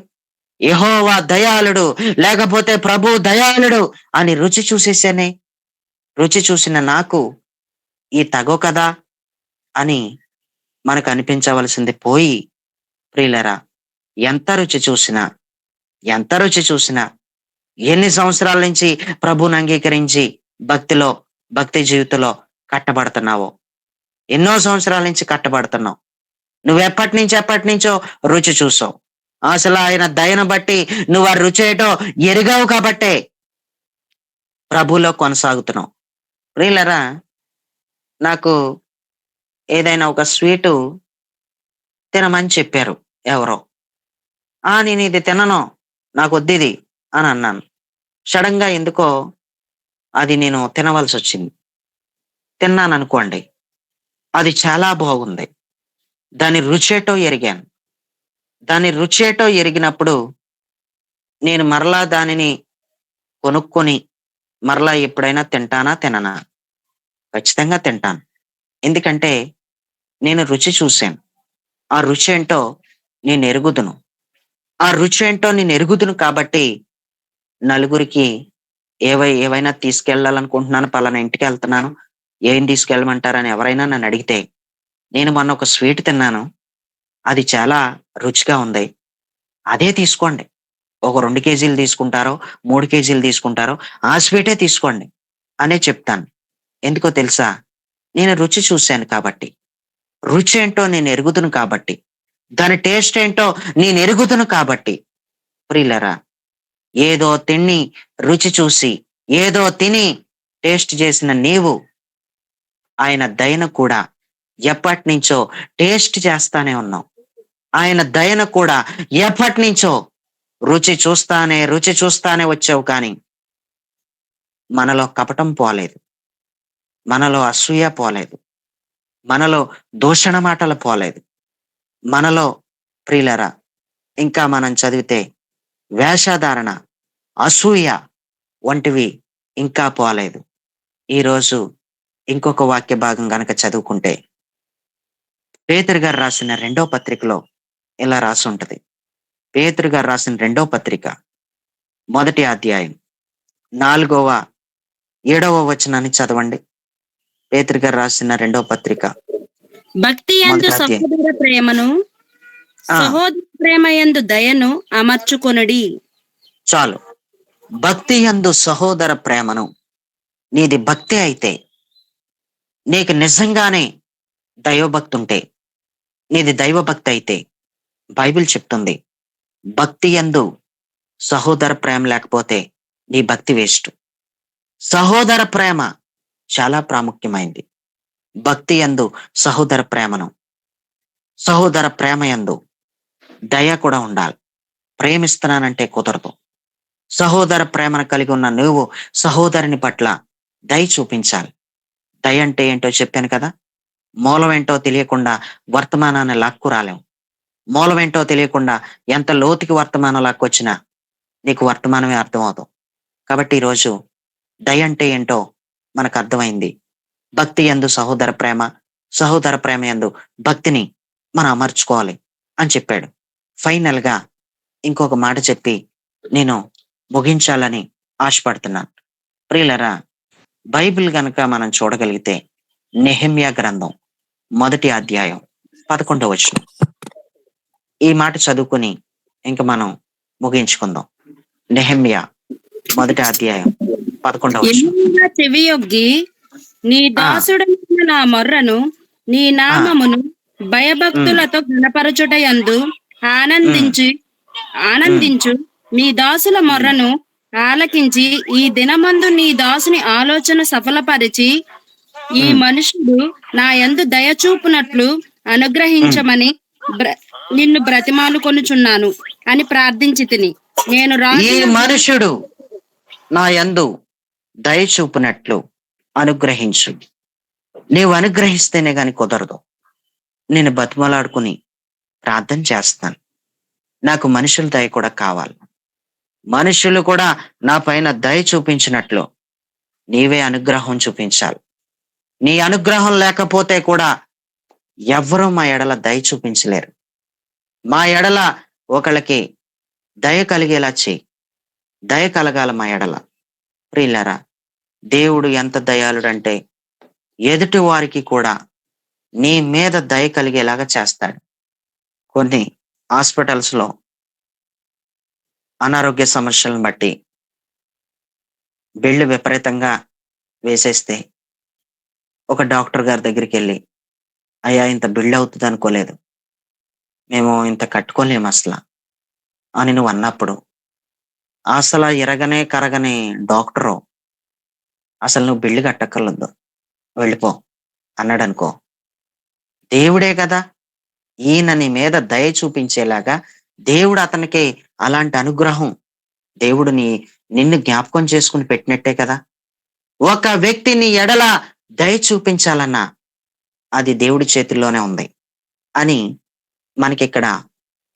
యెహోవా దయాళుడు లేకపోతే ప్రభు దయాళుడు అని రుచి చూసేసానే. రుచి చూసిన నాకు ఈ తగో కదా అని మనకు అనిపించవలసింది పోయి, ప్రియులరా, ఎంత రుచి చూసినా ఎంత రుచి చూసినా ఎన్ని సంవత్సరాల నుంచి ప్రభువుని అంగీకరించి భక్తి జీవితంలో కట్టబడుతున్నావో, ఎన్నో సంవత్సరాల నుంచి కట్టబడుతున్నావు. ఎప్పటి నుంచో రుచి చూసావు. అసలు ఆయన దయను బట్టి నువ్వు ఆ రుచి ఏటో ఎరిగావు కాబట్టే ప్రభులో కొనసాగుతున్నావు. ప్రియులరా, నాకు ఏదైనా ఒక స్వీటు తినమని చెప్పారు ఎవరో. నేను ఇది తినను, నాకు వద్దిది అని అన్నాను. సడన్ గా ఎందుకో అది నేను తినవలసి వచ్చింది. తిన్నాను అనుకోండి, అది చాలా బాగుంది. దాని రుచేటో ఎరిగాను. దాని రుచేటో ఎరిగినప్పుడు నేను మరలా దానిని కొనుక్కొని మరలా ఎప్పుడైనా తిననా? ఖచ్చితంగా తింటాను. ఎందుకంటే నేను రుచి చూశాను. ఆ రుచి ఏంటో నేను ఎరుగుదును. ఆ రుచి ఏంటో నేను ఎరుగుదును కాబట్టి నలుగురికి ఏవైనా తీసుకెళ్ళాలనుకుంటున్నాను, పలానా ఇంటికి వెళ్తున్నాను, ఏం తీసుకెళ్ళమంటారని ఎవరైనా నన్ను అడిగితే, నేను మొన్న ఒక స్వీట్ తిన్నాను, అది చాలా రుచిగా ఉంది, అదే తీసుకోండి. ఒక 2 కేజీలు తీసుకుంటారో 3 కేజీలు తీసుకుంటారో ఆ స్వీటే తీసుకోండి అనే చెప్తాను. ఎందుకో తెలుసా? నేను రుచి చూశాను కాబట్టి. రుచి ఏంటో నేను ఎరుగుదును కాబట్టి, దాని టేస్ట్ ఏంటో నేను ఎరుగుదును కాబట్టి. ప్రియులరా, ఏదో రుచి చూసి ఏదో తిని టేస్ట్ చేసిన నీవు ఆయన దయను కూడా ఎప్పటి నుంచో టేస్ట్ చేస్తానే ఉన్నావు. ఆయన దయను కూడా ఎప్పటి నుంచో రుచి చూస్తానే వచ్చావు. కానీ మనలో కపటం పోలేదు, మనలో అసూయ పోలేదు, మనలో దూషణ మాటలు పోలేదు, మనలో, ప్రియులరా, ఇంకా మనం చదివితే వేషధారణ, అసూయ వంటివి ఇంకా పోలేదు. ఈరోజు ఇంకొక వాక్య భాగం గనక చదువుకుంటే, పేతురు గారు రాసిన 2వ పత్రికలో ఇలా రాసి ఉంటది. పేతురు గారు రాసిన 2వ పత్రిక 1వ అధ్యాయం 4వ 7వ వచనాన్ని చదవండి. పేతురు గారు రాసిన 2వ పత్రిక భక్తి యందు 1వ అధ్యాయం. సహోదర ప్రేమను, సహోదర ప్రేమ యందు దయను అమర్చుకొనుడి. చాలు. భక్తి యందు సహోదర ప్రేమను. నీది భక్తి అయితే, నీకు నిజంగానే దైవభక్తి ఉంటే, నీది దైవభక్తి అయితే, బైబిల్ చెప్తుంది భక్తి యందు సహోదర ప్రేమ లేకపోతే నీ భక్తి వేస్ట్. సహోదర ప్రేమ చాలా ప్రాముఖ్యమైంది. భక్తి యందు సహోదర ప్రేమను, సహోదర ప్రేమ యందు దయ కూడా ఉండాలి. ప్రేమిస్తున్నానంటే కుదరదు. సహోదర ప్రేమను కలిగి ఉన్న నువ్వు సహోదరుని పట్ల దయ చూపించాలి. దయ అంటే ఏంటో చెప్పాను కదా. మూలం ఏంటో తెలియకుండా వర్తమానాన్ని లాక్కు రాలేము. మూలం ఏంటో తెలియకుండా ఎంత లోతుకి వర్తమానం లాక్కొచ్చినా నీకు వర్తమానమే అర్థమవుతాం. కాబట్టి ఈరోజు దయ అంటే ఏంటో మనకు అర్థమైంది. భక్తి యందు సహోదర ప్రేమ, సహోదర ప్రేమ యందు భక్తిని మనం అమర్చుకోవాలి అని చెప్పాడు. ఫైనల్ గా ఇంకొక మాట చెప్పి నేను ముగించాలని ఆశపడుతున్నాను. ప్రియులరా, బైబిల్ గనక మనం చూడగలిగితే నెహెమ్యా గ్రంథం 1వ అధ్యాయం 11వ వచనం, ఈ మాట చదువుకుని ఇంక మనం ముగించుకుందాం. నెహెమ్యా 1వ అధ్యాయం 11వ వచనం. యెహోవా చెవియొగ్గి నీ దాసుడైన నా మొర్రను, నీ నామమును భయభక్తులతో ఘనపరచుటయందు ఆనందించు నీ దాసుల మొర్రను ఆలకించి ఈ దినమందు నీ దాసుని ఆలోచన సఫలపరిచి ఈ మనుషుడు నా యందు దయ చూపునట్లు అనుగ్రహించమని నిన్ను బ్రతిమాలు కొనుచున్నాను అని ప్రార్థించి తిని నేను ఈ రాజు మనుషుడు నా యందు దయ చూపునట్లు అనుగ్రహించు. నీవు అనుగ్రహిస్తేనే గాని కుదరదు. నేను బతిమలాడుకుని ప్రార్థన చేస్తాను. నాకు మనుషుల దయ కూడా కావాలి. మనుషులు కూడా నా పైన దయ చూపించినట్లు నీవే అనుగ్రహం చూపించాలి. నీ అనుగ్రహం లేకపోతే కూడా ఎవ్వరూ మా ఎడల దయ చూపించలేరు. మా ఎడల ఒకళ్ళకి దయ కలిగేలా చేయి. దయ కలగాల మా ఎడల. ప్రియులారా, దేవుడు ఎంత దయాళుడంటే ఎదుటి వారికి కూడా నీ మీద దయ కలిగేలాగా చేస్తాడు. కొన్ని హాస్పిటల్స్ లో అనారోగ్య సమస్యలను బట్టి బిల్లు విపరీతంగా వేసేస్తే ఒక డాక్టర్ గారి దగ్గరికి వెళ్ళి, అయ్యా ఇంత బిల్లు అవుతుంది అనుకోలేదు, మేము ఇంత కట్టుకోలేము అసలు అని నువ్వు అన్నప్పుడు, అసలు ఎరగనే కరగనే డాక్టరు అసలు నువ్వు బిల్లు కట్టక్కర్లేదు, వెళ్ళిపో అన్నాడు అనుకో, దేవుడే కదా ఈయన నీ మీద దయ చూపించేలాగా దేవుడు అతనికి అలాంటి అనుగ్రహం దేవుడు నిన్ను జ్ఞాపకం చేసుకుని పెట్టినట్టే కదా. ఒక వ్యక్తి నీ ఎడల దయ చూపించాలన్నా అది దేవుడి చేతుల్లోనే ఉంది అని మనకిక్కడ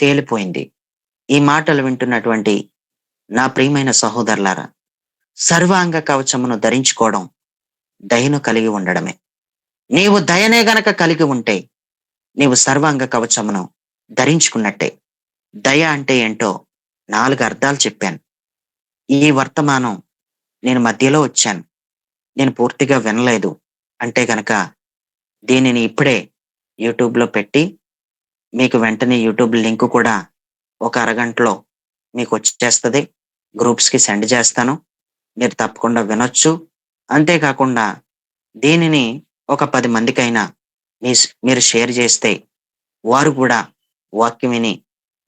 తేలిపోయింది. ఈ మాటలు వింటున్నటువంటి నా ప్రియమైన సహోదరులారా, సర్వాంగ కవచమును ధరించుకోవడం దయను కలిగి ఉండడమే. నీవు దయనే గనక కలిగి ఉంటే నీవు సర్వాంగ కవచమును ధరించుకున్నట్టే. దయ అంటే ఏంటో 4 అర్థాలు చెప్పాను. ఈ వర్తమానం నేను మధ్యలో వచ్చాను, నేను పూర్తిగా వినలేదు అంటే గనక దీనిని ఇప్పుడే యూట్యూబ్లో పెట్టి మీకు వెంటనే యూట్యూబ్ లింక్ కూడా ఒక అరగంటలో మీకు వచ్చేస్తుంది. గ్రూప్స్కి సెండ్ చేస్తాను, మీరు తప్పకుండా వినొచ్చు. అంతేకాకుండా దీనిని ఒక 10 మందికైనా మీరు షేర్ చేస్తే వారు కూడా వాక్యం విని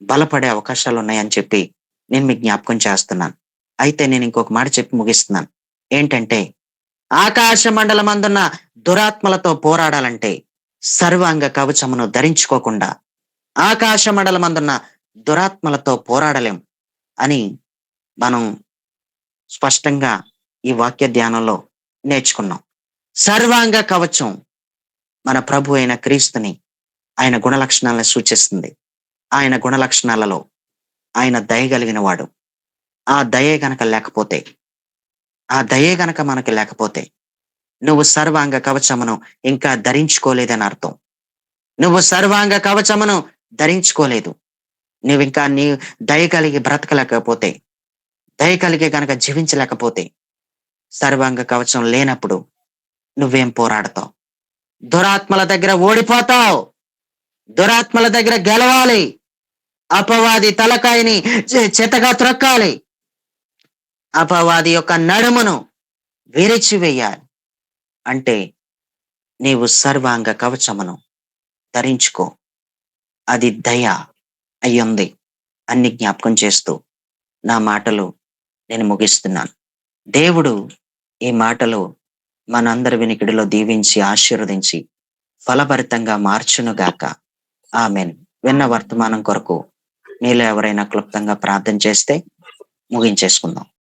బలపడే అవకాశాలు ఉన్నాయని చెప్పి నేను మీకు జ్ఞాపకం చేస్తున్నాను. అయితే నేను ఇంకొక మాట చెప్పి ముగిస్తున్నాను. ఏంటంటే, ఆకాశ మండలం అందున్న దురాత్మలతో పోరాడాలంటే సర్వాంగ కవచమును ధరించుకోకుండా ఆకాశ మండలం అందున్న దురాత్మలతో పోరాడలేం అని మనం స్పష్టంగా ఈ వాక్య ధ్యానంలో నేర్చుకున్నాం. సర్వాంగ కవచం మన ప్రభు అయిన క్రీస్తుని, ఆయన గుణ లక్షణాలను సూచిస్తుంది. ఆయన గుణ లక్షణాలలో ఆయన దయ కలిగిన వాడు. ఆ దయే గనక లేకపోతే, ఆ దయే గనక మనకి లేకపోతే నువ్వు సర్వాంగ కవచమును ఇంకా ధరించుకోలేదని అర్థం. నువ్వు సర్వాంగ కవచమును ధరించుకోలేదు. నువ్వు ఇంకా నీ దయ కలిగి బ్రతకలేకపోతే, దయ కలిగి గనక జీవించలేకపోతే, సర్వాంగ కవచం లేనప్పుడు నువ్వేం పోరాడతావు? దురాత్మల దగ్గర ఓడిపోతావు. దురాత్మల దగ్గర గెలవాలి. అపవాది తలకాయని చెత్తగా త్రొక్కాలి. అపవాది యొక్క నడుమును విరిచివేయాలి. అంటే నీవు సర్వాంగ కవచమును ధరించుకో. అది దయ అయ్యుంది అన్ని జ్ఞాపకం చేస్తూ నా మాటలు నేను ముగిస్తున్నాను. దేవుడు ఈ మాటలు మనందరి వినికిడిలో దీవించి ఆశీర్వదించి ఫలభరితంగా మార్చునుగాక. ఆమెన్. విన్న వర్తమానం కొరకు మీలో ఎవరైనా క్లుప్తంగా ప్రార్థన చేస్తే ముగించేసుకుందాం.